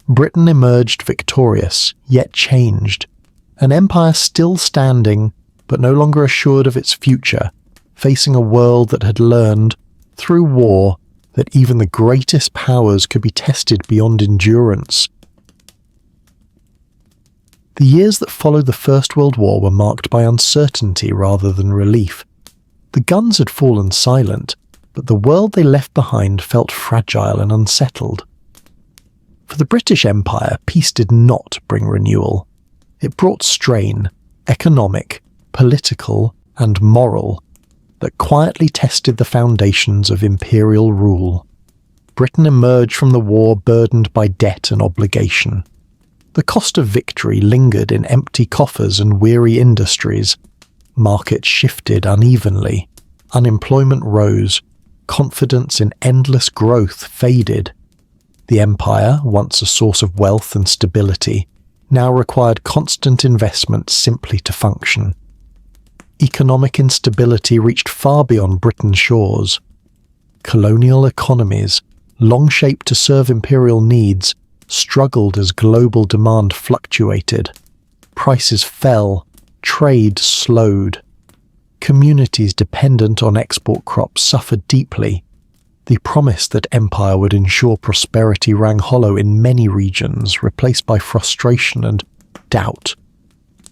Britain emerged victorious, yet changed. An empire still standing, but no longer assured of its future, facing a world that had learned, through war, that even the greatest powers could be tested beyond endurance. The years that followed the First World War were marked by uncertainty rather than relief. The guns had fallen silent, but the world they left behind felt fragile and unsettled. For the British Empire, peace did not bring renewal. It brought strain, economic, political, and moral, that quietly tested the foundations of imperial rule. Britain emerged from the war burdened by debt and obligation. The cost of victory lingered in empty coffers and weary industries. Markets shifted unevenly. Unemployment rose. Confidence in endless growth faded. The empire, once a source of wealth and stability, now required constant investment simply to function. Economic instability reached far beyond Britain's shores. Colonial economies, long shaped to serve imperial needs, struggled as global demand fluctuated. Prices fell, trade slowed. Communities dependent on export crops suffered deeply. The promise that empire would ensure prosperity rang hollow in many regions, replaced by frustration and doubt.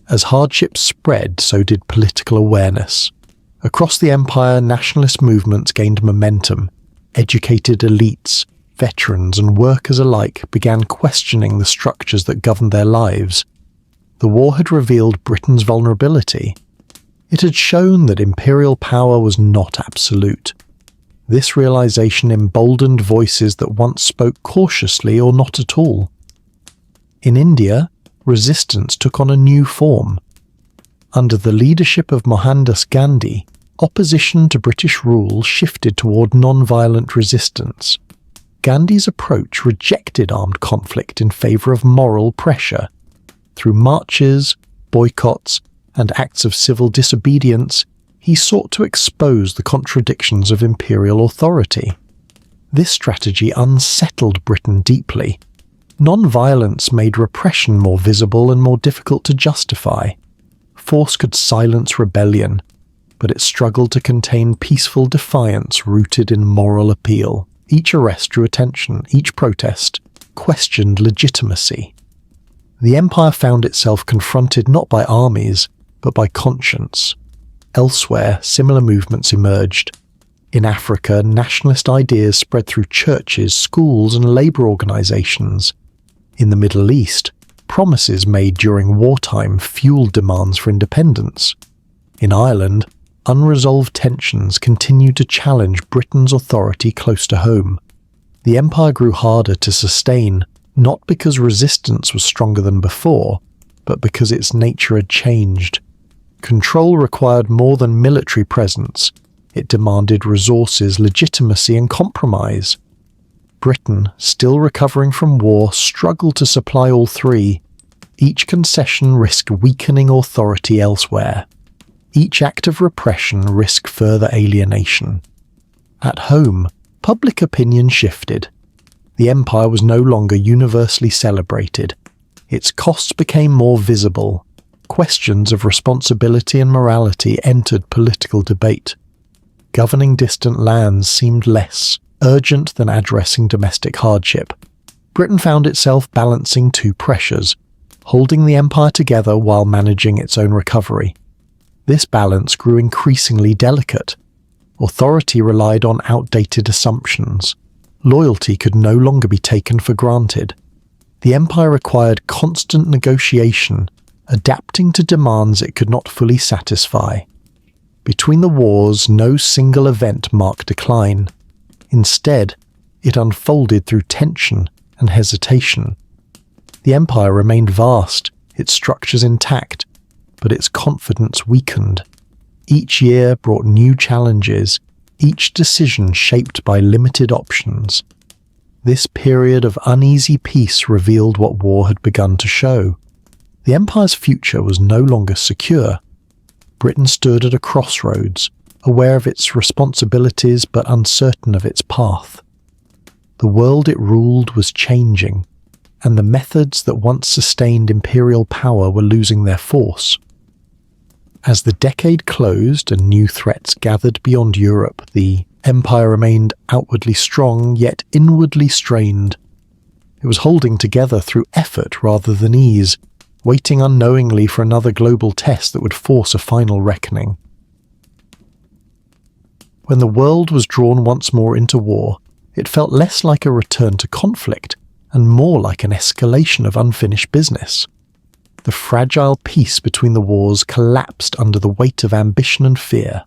As hardships spread, so did political awareness. Across the empire, nationalist movements gained momentum. Educated elites, veterans and workers alike began questioning the structures that governed their lives. The war had revealed Britain's vulnerability. It had shown that imperial power was not absolute. This realization emboldened voices that once spoke cautiously or not at all. In India, resistance took on a new form. Under the leadership of Mohandas Gandhi, opposition to British rule shifted toward non-violent resistance. Gandhi's approach rejected armed conflict in favor of moral pressure. Through marches, boycotts, and acts of civil disobedience, he sought to expose the contradictions of imperial authority. This strategy unsettled Britain deeply. Non-violence made repression more visible and more difficult to justify. Force could silence rebellion, but it struggled to contain peaceful defiance rooted in moral appeal. Each arrest drew attention, each protest questioned legitimacy. The empire found itself confronted not by armies, but by conscience. Elsewhere, similar movements emerged. In Africa, nationalist ideas spread through churches, schools, and labor organizations. In the Middle East, promises made during wartime fueled demands for independence. In Ireland, unresolved tensions continued to challenge Britain's authority close to home. The empire grew harder to sustain, not because resistance was stronger than before, but because its nature had changed. Control required more than military presence. It demanded resources, legitimacy, and compromise. Britain, still recovering from war, struggled to supply all three. Each concession risked weakening authority elsewhere. Each act of repression risked further alienation. At home, public opinion shifted. The empire was no longer universally celebrated. Its costs became more visible. Questions of responsibility and morality entered political debate. Governing distant lands seemed less urgent than addressing domestic hardship. Britain found itself balancing two pressures, holding the empire together while managing its own recovery. This balance grew increasingly delicate. Authority relied on outdated assumptions. Loyalty could no longer be taken for granted. The empire required constant negotiation, adapting to demands it could not fully satisfy. Between the wars, no single event marked decline. Instead, it unfolded through tension and hesitation. The empire remained vast, its structures intact, but its confidence weakened. Each year brought new challenges, each decision shaped by limited options. This period of uneasy peace revealed what war had begun to show. The empire's future was no longer secure. Britain stood at a crossroads, aware of its responsibilities but uncertain of its path. The world it ruled was changing, and the methods that once sustained imperial power were losing their force. As the decade closed and new threats gathered beyond Europe, the empire remained outwardly strong yet inwardly strained. It was holding together through effort rather than ease, waiting unknowingly for another global test that would force a final reckoning. When the world was drawn once more into war, it felt less like a return to conflict and more like an escalation of unfinished business. The fragile peace between the wars collapsed under the weight of ambition and fear.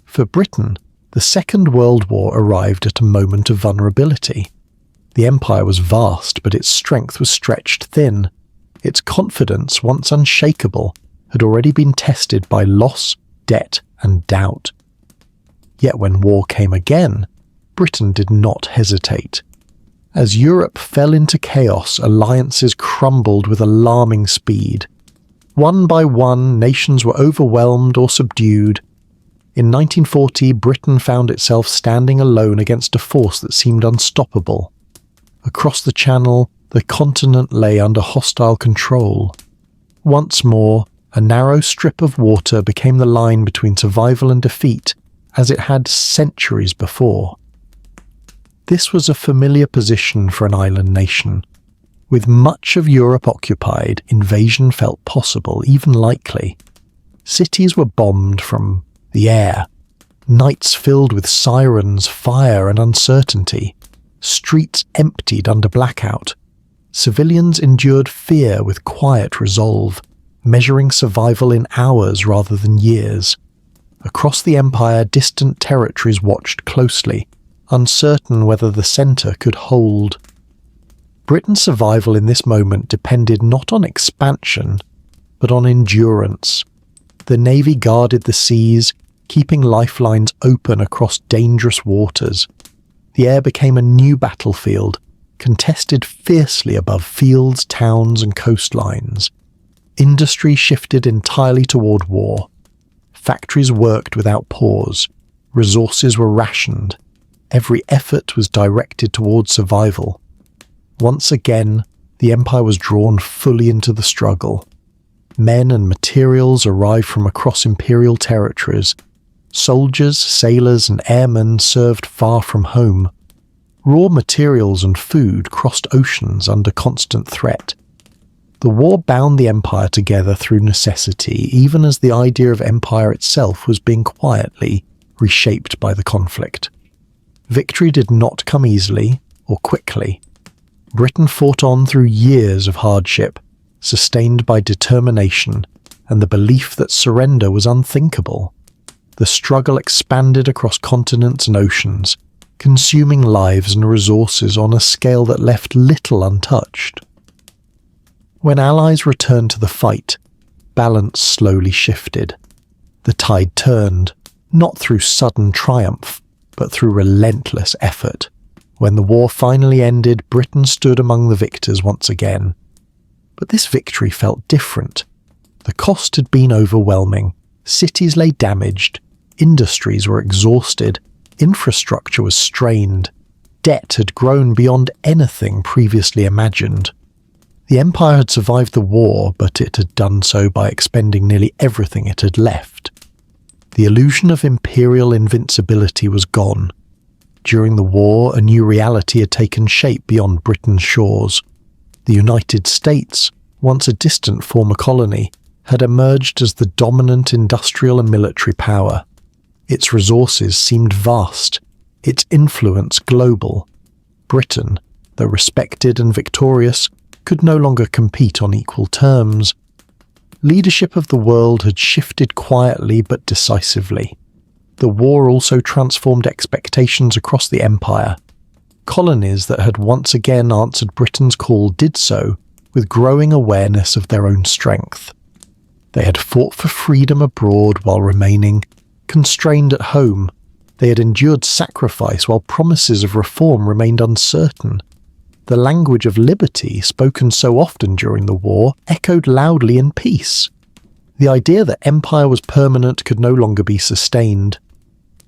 For Britain, the Second World War arrived at a moment of vulnerability. The empire was vast, but its strength was stretched thin. Its confidence, once unshakable, had already been tested by loss, debt, and doubt. Yet when war came again, Britain did not hesitate. As Europe fell into chaos, alliances crumbled with alarming speed. One by one, nations were overwhelmed or subdued. In 1940, Britain found itself standing alone against a force that seemed unstoppable. Across the Channel, the continent lay under hostile control. Once more, a narrow strip of water became the line between survival and defeat, as it had centuries before. This was a familiar position for an island nation. With much of Europe occupied, invasion felt possible, even likely. Cities were bombed from the air, nights filled with sirens, fire, and uncertainty, streets emptied under blackout. Civilians endured fear with quiet resolve, measuring survival in hours rather than years. Across the empire, distant territories watched closely, uncertain whether the centre could hold. Britain's survival in this moment depended not on expansion, but on endurance. The navy guarded the seas, keeping lifelines open across dangerous waters. The air became a new battlefield, contested fiercely above fields, towns, and coastlines. Industry shifted entirely toward war. Factories worked without pause. Resources were rationed. Every effort was directed towards survival. Once again, the empire was drawn fully into the struggle. Men and materials arrived from across imperial territories. Soldiers, sailors, and airmen served far from home. Raw materials and food crossed oceans under constant threat. The war bound the empire together through necessity, even as the idea of empire itself was being quietly reshaped by the conflict. Victory did not come easily or quickly. Britain fought on through years of hardship, sustained by determination and the belief that surrender was unthinkable. The struggle expanded across continents and oceans, consuming lives and resources on a scale that left little untouched. When allies returned to the fight, balance slowly shifted. The tide turned, not through sudden triumph, but through relentless effort. When the war finally ended, Britain stood among the victors once again. But this victory felt different. The cost had been overwhelming. Cities lay damaged. Industries were exhausted. Infrastructure was strained. Debt had grown beyond anything previously imagined. The empire had survived the war, but it had done so by expending nearly everything it had left. The illusion of imperial invincibility was gone. During the war, a new reality had taken shape beyond Britain's shores. The United States, once a distant former colony, had emerged as the dominant industrial and military power. Its resources seemed vast, its influence global. Britain, though respected and victorious, could no longer compete on equal terms. Leadership of the world had shifted quietly but decisively. The war also transformed expectations across the empire. Colonies that had once again answered Britain's call did so with growing awareness of their own strength. They had fought for freedom abroad while remaining constrained at home. They had endured sacrifice while promises of reform remained uncertain. The language of liberty, spoken so often during the war, echoed loudly in peace. The idea that empire was permanent could no longer be sustained.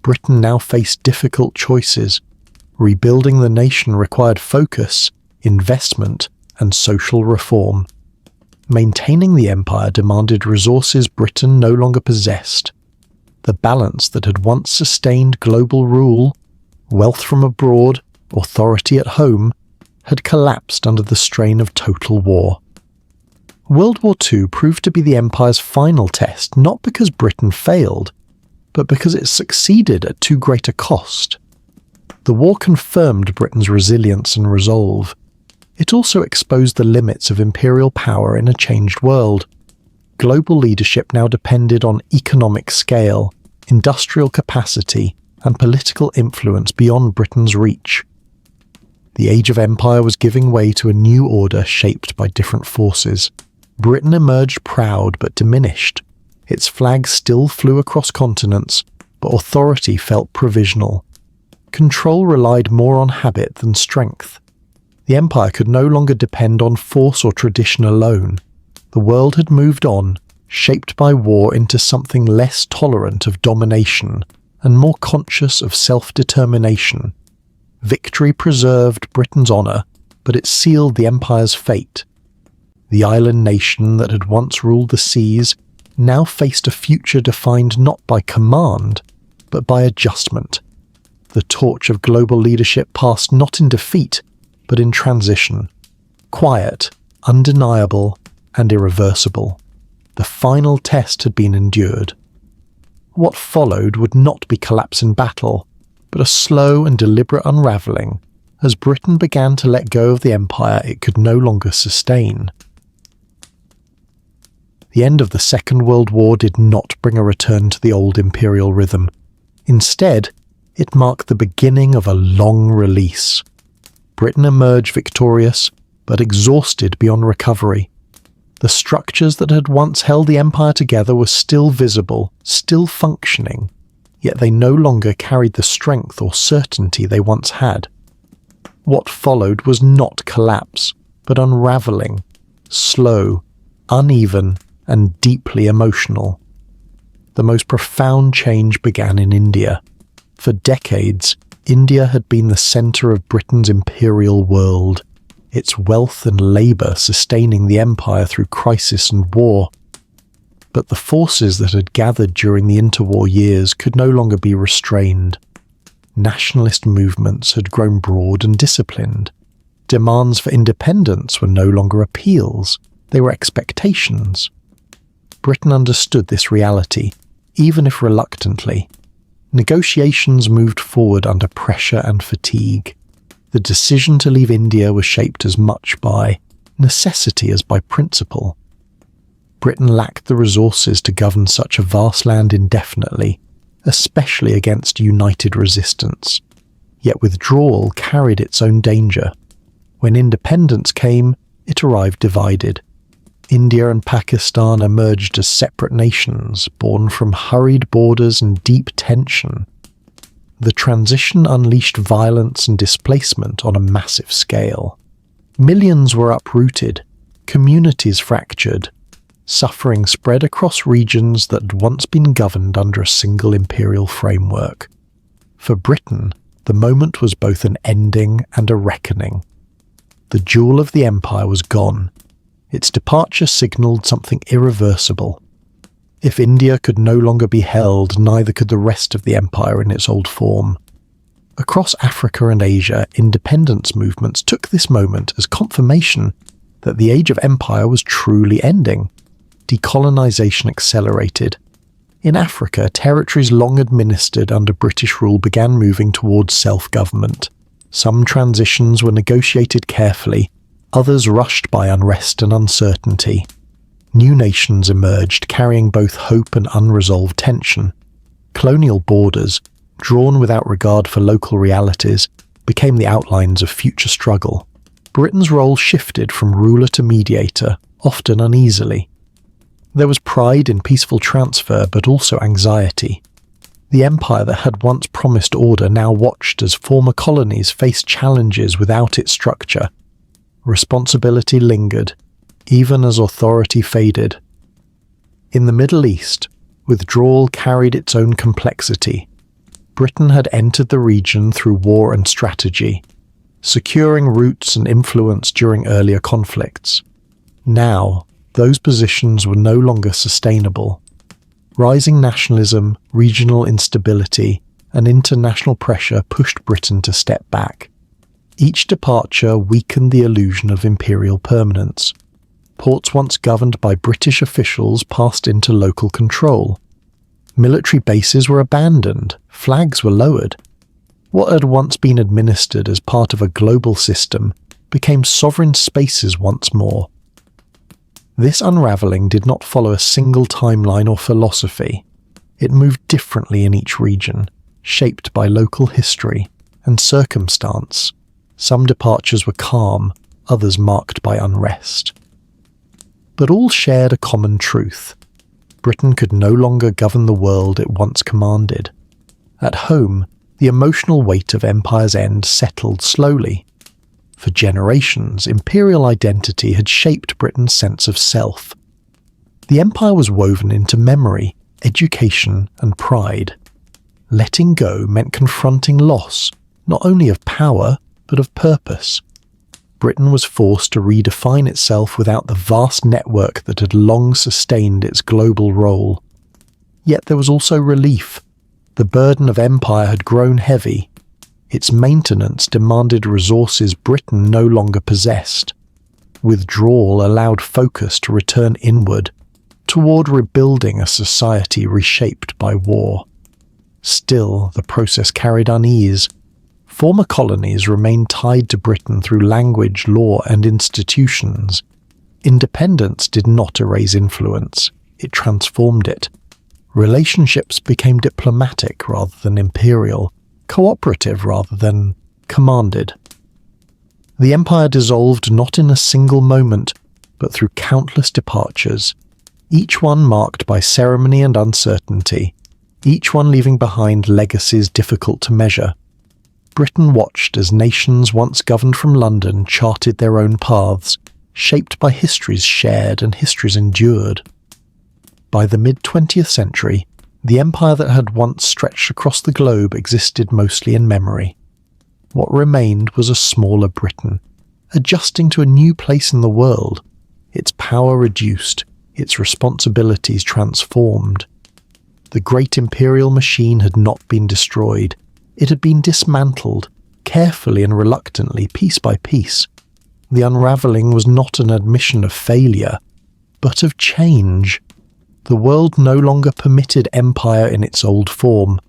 Britain now faced difficult choices. Rebuilding the nation required focus, investment, and social reform. Maintaining the empire demanded resources Britain no longer possessed. The balance that had once sustained global rule, wealth from abroad, authority at home, had collapsed under the strain of total war. World War II proved to be the empire's final test, not because Britain failed, but because it succeeded at too great a cost. The war confirmed Britain's resilience and resolve. It also exposed the limits of imperial power in a changed world. Global leadership now depended on economic scale, industrial capacity, and political influence beyond Britain's reach. The age of empire was giving way to a new order shaped by different forces. Britain emerged proud but diminished. Its flag still flew across continents, but authority felt provisional. Control relied more on habit than strength. The empire could no longer depend on force or tradition alone. The world had moved on, shaped by war into something less tolerant of domination and more conscious of self-determination. Victory preserved Britain's honour, but it sealed the empire's fate. The island nation that had once ruled the seas now faced a future defined not by command, but by adjustment. The torch of global leadership passed not in defeat, but in transition. Quiet, undeniable, and irreversible. The final test had been endured. What followed would not be collapse in battle, but a slow and deliberate unravelling as Britain began to let go of the empire it could no longer sustain. The end of the Second World War did not bring a return to the old imperial rhythm. Instead, it marked the beginning of a long release. Britain emerged victorious, but exhausted beyond recovery. The structures that had once held the empire together were still visible, still functioning, yet they no longer carried the strength or certainty they once had. What followed was not collapse, but unravelling, slow, uneven, and deeply emotional. The most profound change began in India. For decades, India had been the centre of Britain's imperial world, its wealth and labour sustaining the empire through crisis and war. But the forces that had gathered during the interwar years could no longer be restrained. Nationalist movements had grown broad and disciplined. Demands for independence were no longer appeals, they were expectations. Britain understood this reality, even if reluctantly. Negotiations moved forward under pressure and fatigue. The decision to leave India was shaped as much by necessity as by principle. Britain lacked the resources to govern such a vast land indefinitely, especially against united resistance. Yet withdrawal carried its own danger. When independence came, it arrived divided. India and Pakistan emerged as separate nations, born from hurried borders and deep tension. The transition unleashed violence and displacement on a massive scale. Millions were uprooted, communities fractured. Suffering spread across regions that had once been governed under a single imperial framework. For Britain, the moment was both an ending and a reckoning. The jewel of the empire was gone. Its departure signalled something irreversible. If India could no longer be held, neither could the rest of the empire in its old form. Across Africa and Asia, independence movements took this moment as confirmation that the age of empire was truly ending. Decolonization accelerated. In Africa, territories long administered under British rule began moving towards self-government. Some transitions were negotiated carefully, others rushed by unrest and uncertainty. New nations emerged, carrying both hope and unresolved tension. Colonial borders, drawn without regard for local realities, became the outlines of future struggle. Britain's role shifted from ruler to mediator, often uneasily. There was pride in peaceful transfer, but also anxiety. The empire that had once promised order now watched as former colonies faced challenges without its structure. Responsibility lingered, even as authority faded. In the Middle East, withdrawal carried its own complexity. Britain had entered the region through war and strategy, securing roots and influence during earlier conflicts. Now, those positions were no longer sustainable. Rising nationalism, regional instability, and international pressure pushed Britain to step back. Each departure weakened the illusion of imperial permanence. Ports once governed by British officials passed into local control. Military bases were abandoned, flags were lowered. What had once been administered as part of a global system became sovereign spaces once more. This unraveling did not follow a single timeline or philosophy. It moved differently in each region, shaped by local history and circumstance. Some departures were calm, others marked by unrest. But all shared a common truth. Britain could no longer govern the world it once commanded. At home, the emotional weight of empire's end settled slowly. For generations, imperial identity had shaped Britain's sense of self. The empire was woven into memory, education, and pride. Letting go meant confronting loss, not only of power, but of purpose. Britain was forced to redefine itself without the vast network that had long sustained its global role. Yet there was also relief. The burden of empire had grown heavy. Its maintenance demanded resources Britain no longer possessed. Withdrawal allowed focus to return inward, toward rebuilding a society reshaped by war. Still, the process carried unease. Former colonies remained tied to Britain through language, law, and institutions. Independence did not erase influence, it transformed it. Relationships became diplomatic rather than imperial, cooperative rather than commanded. The empire dissolved not in a single moment, but through countless departures, each one marked by ceremony and uncertainty, each one leaving behind legacies difficult to measure. Britain watched as nations once governed from London charted their own paths, shaped by histories shared and histories endured. By the mid-20th century, the empire that had once stretched across the globe existed mostly in memory. What remained was a smaller Britain, adjusting to a new place in the world, its power reduced, its responsibilities transformed. The great imperial machine had not been destroyed. It had been dismantled, carefully and reluctantly, piece by piece. The unraveling was not an admission of failure, but of change. The world no longer permitted empire in its old form.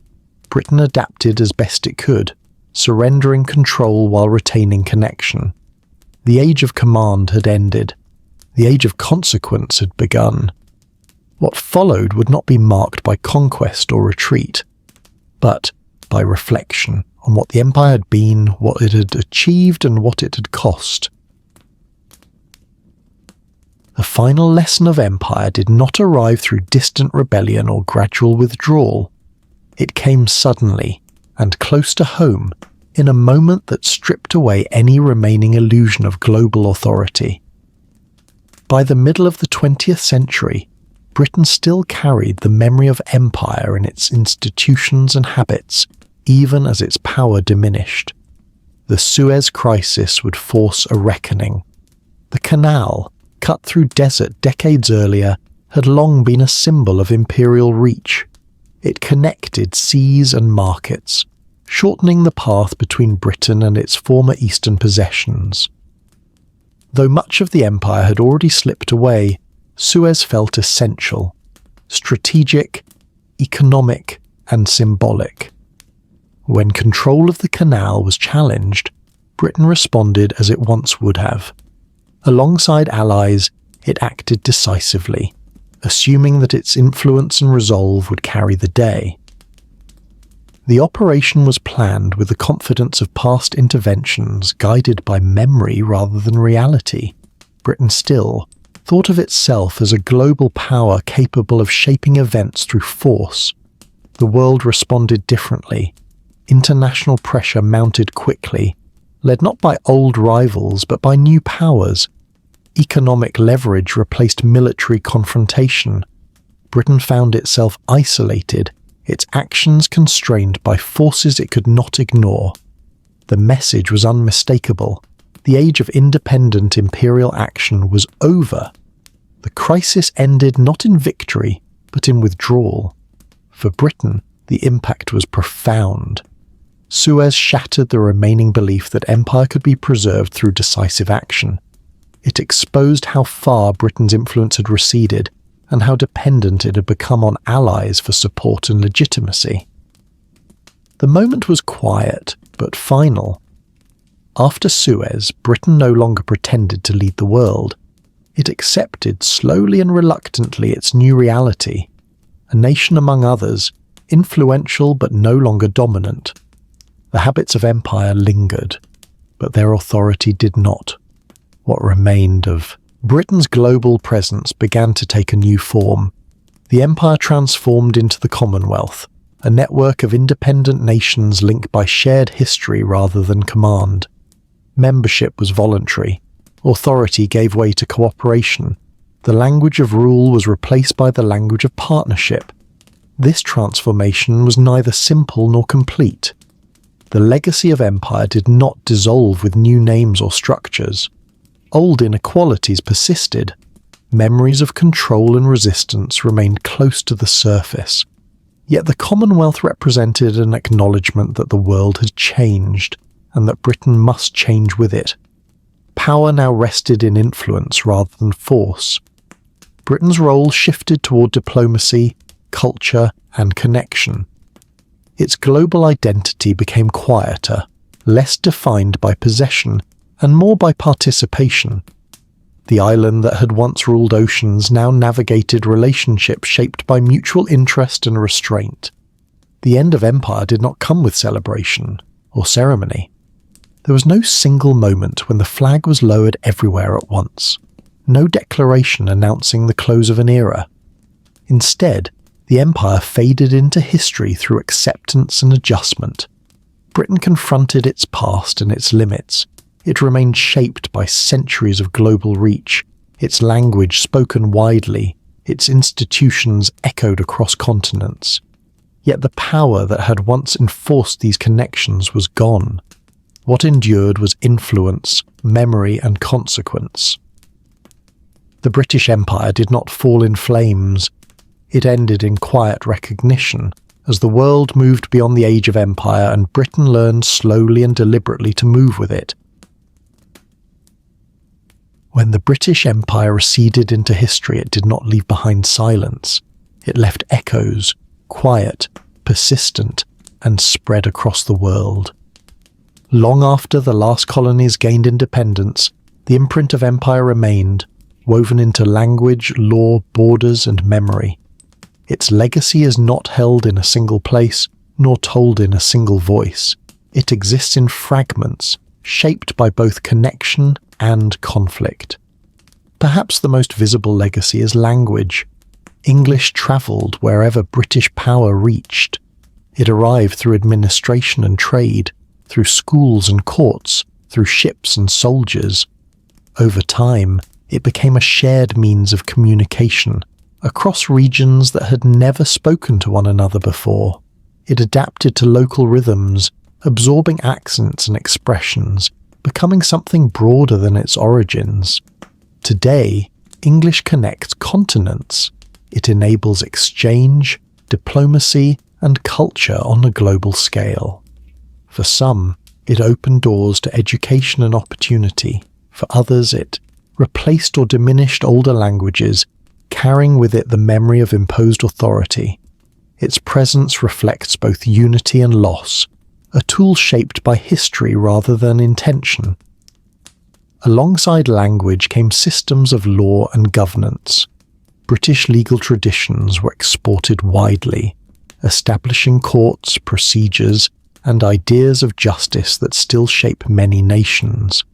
Britain adapted as best it could, surrendering control while retaining connection. The age of command had ended. The age of consequence had begun. What followed would not be marked by conquest or retreat, but by reflection on what the empire had been, what it had achieved, and what it had cost. The final lesson of empire did not arrive through distant rebellion or gradual withdrawal. It came suddenly, and close to home, in a moment that stripped away any remaining illusion of global authority. By the middle of the 20th century, Britain still carried the memory of empire in its institutions and habits, even as its power diminished. The Suez Crisis would force a reckoning. The canal, cut through desert decades earlier, had long been a symbol of imperial reach. It connected seas and markets, shortening the path between Britain and its former eastern possessions. Though much of the empire had already slipped away, Suez felt essential, strategic, economic, and symbolic. When control of the canal was challenged, Britain responded as it once would have. Alongside allies, it acted decisively, assuming that its influence and resolve would carry the day. The operation was planned with the confidence of past interventions, guided by memory rather than reality. Britain still, thought of itself as a global power capable of shaping events through force. The world responded differently. International pressure mounted quickly, led not by old rivals but by new powers. Economic leverage replaced military confrontation. Britain found itself isolated, its actions constrained by forces it could not ignore. The message was unmistakable. The age of independent imperial action was over. The crisis ended not in victory, but in withdrawal. For Britain, the impact was profound. Suez shattered the remaining belief that empire could be preserved through decisive action. It exposed how far Britain's influence had receded and how dependent it had become on allies for support and legitimacy. The moment was quiet, but final. After Suez, Britain no longer pretended to lead the world. It accepted slowly and reluctantly its new reality, a nation among others, influential but no longer dominant. The habits of empire lingered, but their authority did not. What remained of Britain's global presence began to take a new form. The empire transformed into the Commonwealth, a network of independent nations linked by shared history rather than command. Membership was voluntary. Authority gave way to cooperation. The language of rule was replaced by the language of partnership. This transformation was neither simple nor complete. The legacy of empire did not dissolve with new names or structures. Old inequalities persisted. Memories of control and resistance remained close to the surface. Yet the Commonwealth represented an acknowledgement that the world had changed, and that Britain must change with it. Power now rested in influence rather than force. Britain's role shifted toward diplomacy, culture, and connection. Its global identity became quieter, less defined by possession, and more by participation. The island that had once ruled oceans now navigated relationships shaped by mutual interest and restraint. The end of empire did not come with celebration or ceremony. There was no single moment when the flag was lowered everywhere at once, no declaration announcing the close of an era. Instead, the empire faded into history through acceptance and adjustment. Britain confronted its past and its limits. It remained shaped by centuries of global reach, its language spoken widely, its institutions echoed across continents. Yet the power that had once enforced these connections was gone. What endured was influence, memory, and consequence. The British Empire did not fall in flames. It ended in quiet recognition, as the world moved beyond the age of empire and Britain learned slowly and deliberately to move with it. When the British Empire receded into history, it did not leave behind silence. It left echoes, quiet, persistent, and spread across the world. Long after the last colonies gained independence, the imprint of empire remained, woven into language, law, borders, and memory. Its legacy is not held in a single place, nor told in a single voice. It exists in fragments, shaped by both connection and conflict. Perhaps the most visible legacy is language. English travelled wherever British power reached. It arrived through administration and trade, through schools and courts, through ships and soldiers. Over time, it became a shared means of communication, across regions that had never spoken to one another before. It adapted to local rhythms, absorbing accents and expressions, becoming something broader than its origins. Today, English connects continents. It enables exchange, diplomacy, and culture on a global scale. For some, it opened doors to education and opportunity. For others, it replaced or diminished older languages, carrying with it the memory of imposed authority. Its presence reflects both unity and loss, a tool shaped by history rather than intention. Alongside language came systems of law and governance. British legal traditions were exported widely, establishing courts, procedures, and ideas of justice that still shape many nations.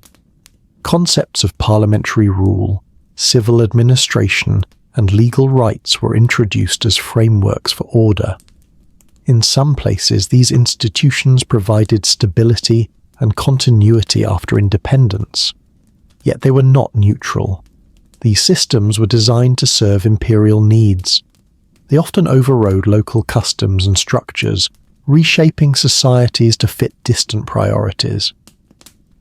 Concepts of parliamentary rule, civil administration, and legal rights were introduced as frameworks for order. In some places, these institutions provided stability and continuity after independence. Yet they were not neutral. These systems were designed to serve imperial needs. They often overrode local customs and structures, reshaping societies to fit distant priorities.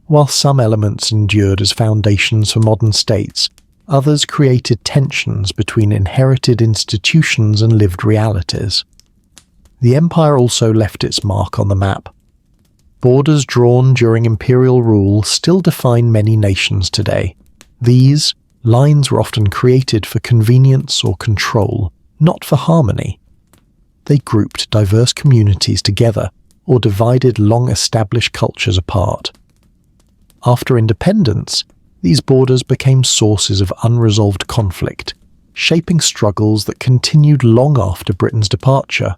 While some elements endured as foundations for modern states, others created tensions between inherited institutions and lived realities. The empire also left its mark on the map. Borders drawn during imperial rule still define many nations today. These lines were often created for convenience or control, not for harmony. They grouped diverse communities together or divided long-established cultures apart. After independence, these borders became sources of unresolved conflict, shaping struggles that continued long after Britain's departure.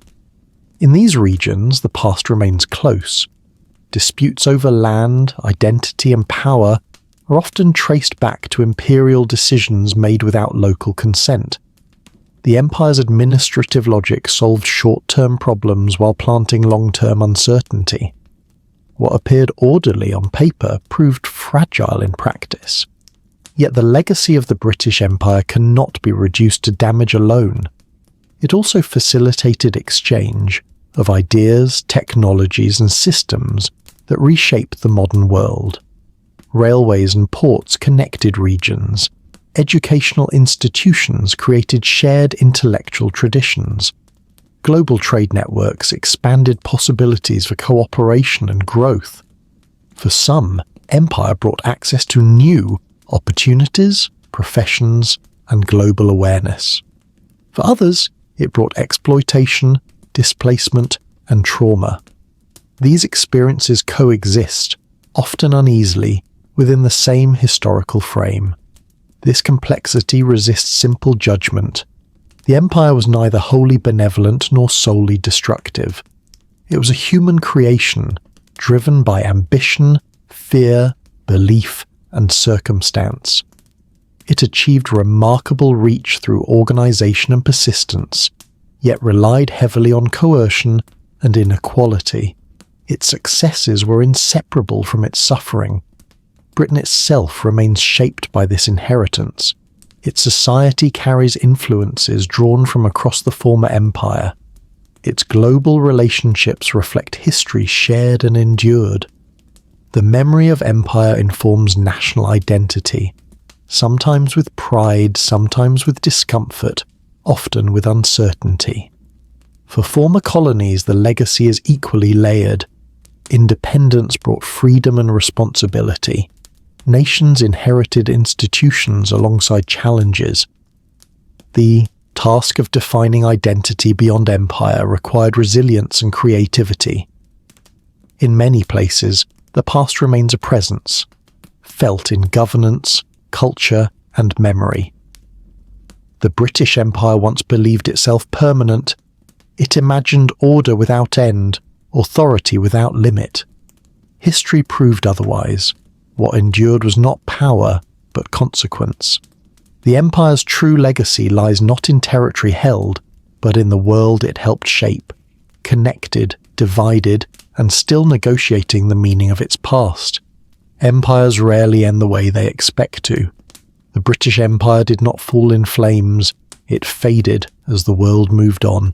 In these regions, the past remains close. Disputes over land, identity, and power are often traced back to imperial decisions made without local consent. The empire's administrative logic solved short-term problems while planting long-term uncertainty. What appeared orderly on paper proved fragile in practice. Yet the legacy of the British Empire cannot be reduced to damage alone. It also facilitated exchange of ideas, technologies, and systems that reshaped the modern world. Railways and ports connected regions. Educational institutions created shared intellectual traditions. Global trade networks expanded possibilities for cooperation and growth. For some, empire brought access to new opportunities, professions, and global awareness. For others, it brought exploitation, displacement, and trauma. These experiences coexist, often uneasily, within the same historical frame. This complexity resists simple judgment. The empire was neither wholly benevolent nor solely destructive. It was a human creation, driven by ambition, fear, belief, and circumstance. It achieved remarkable reach through organization and persistence, yet relied heavily on coercion and inequality. Its successes were inseparable from its suffering. Britain itself remains shaped by this inheritance. Its society carries influences drawn from across the former empire. Its global relationships reflect history shared and endured. The memory of empire informs national identity, sometimes with pride, sometimes with discomfort, often with uncertainty. For former colonies, the legacy is equally layered. Independence brought freedom and responsibility. Nations inherited institutions alongside challenges. The task of defining identity beyond empire required resilience and creativity. In many places, the past remains a presence, felt in governance, culture, and memory. The British Empire once believed itself permanent. It imagined order without end, authority without limit. History proved otherwise. What endured was not power, but consequence. The empire's true legacy lies not in territory held, but in the world it helped shape, connected, divided, and still negotiating the meaning of its past. Empires rarely end the way they expect to. The British Empire did not fall in flames, it faded as the world moved on.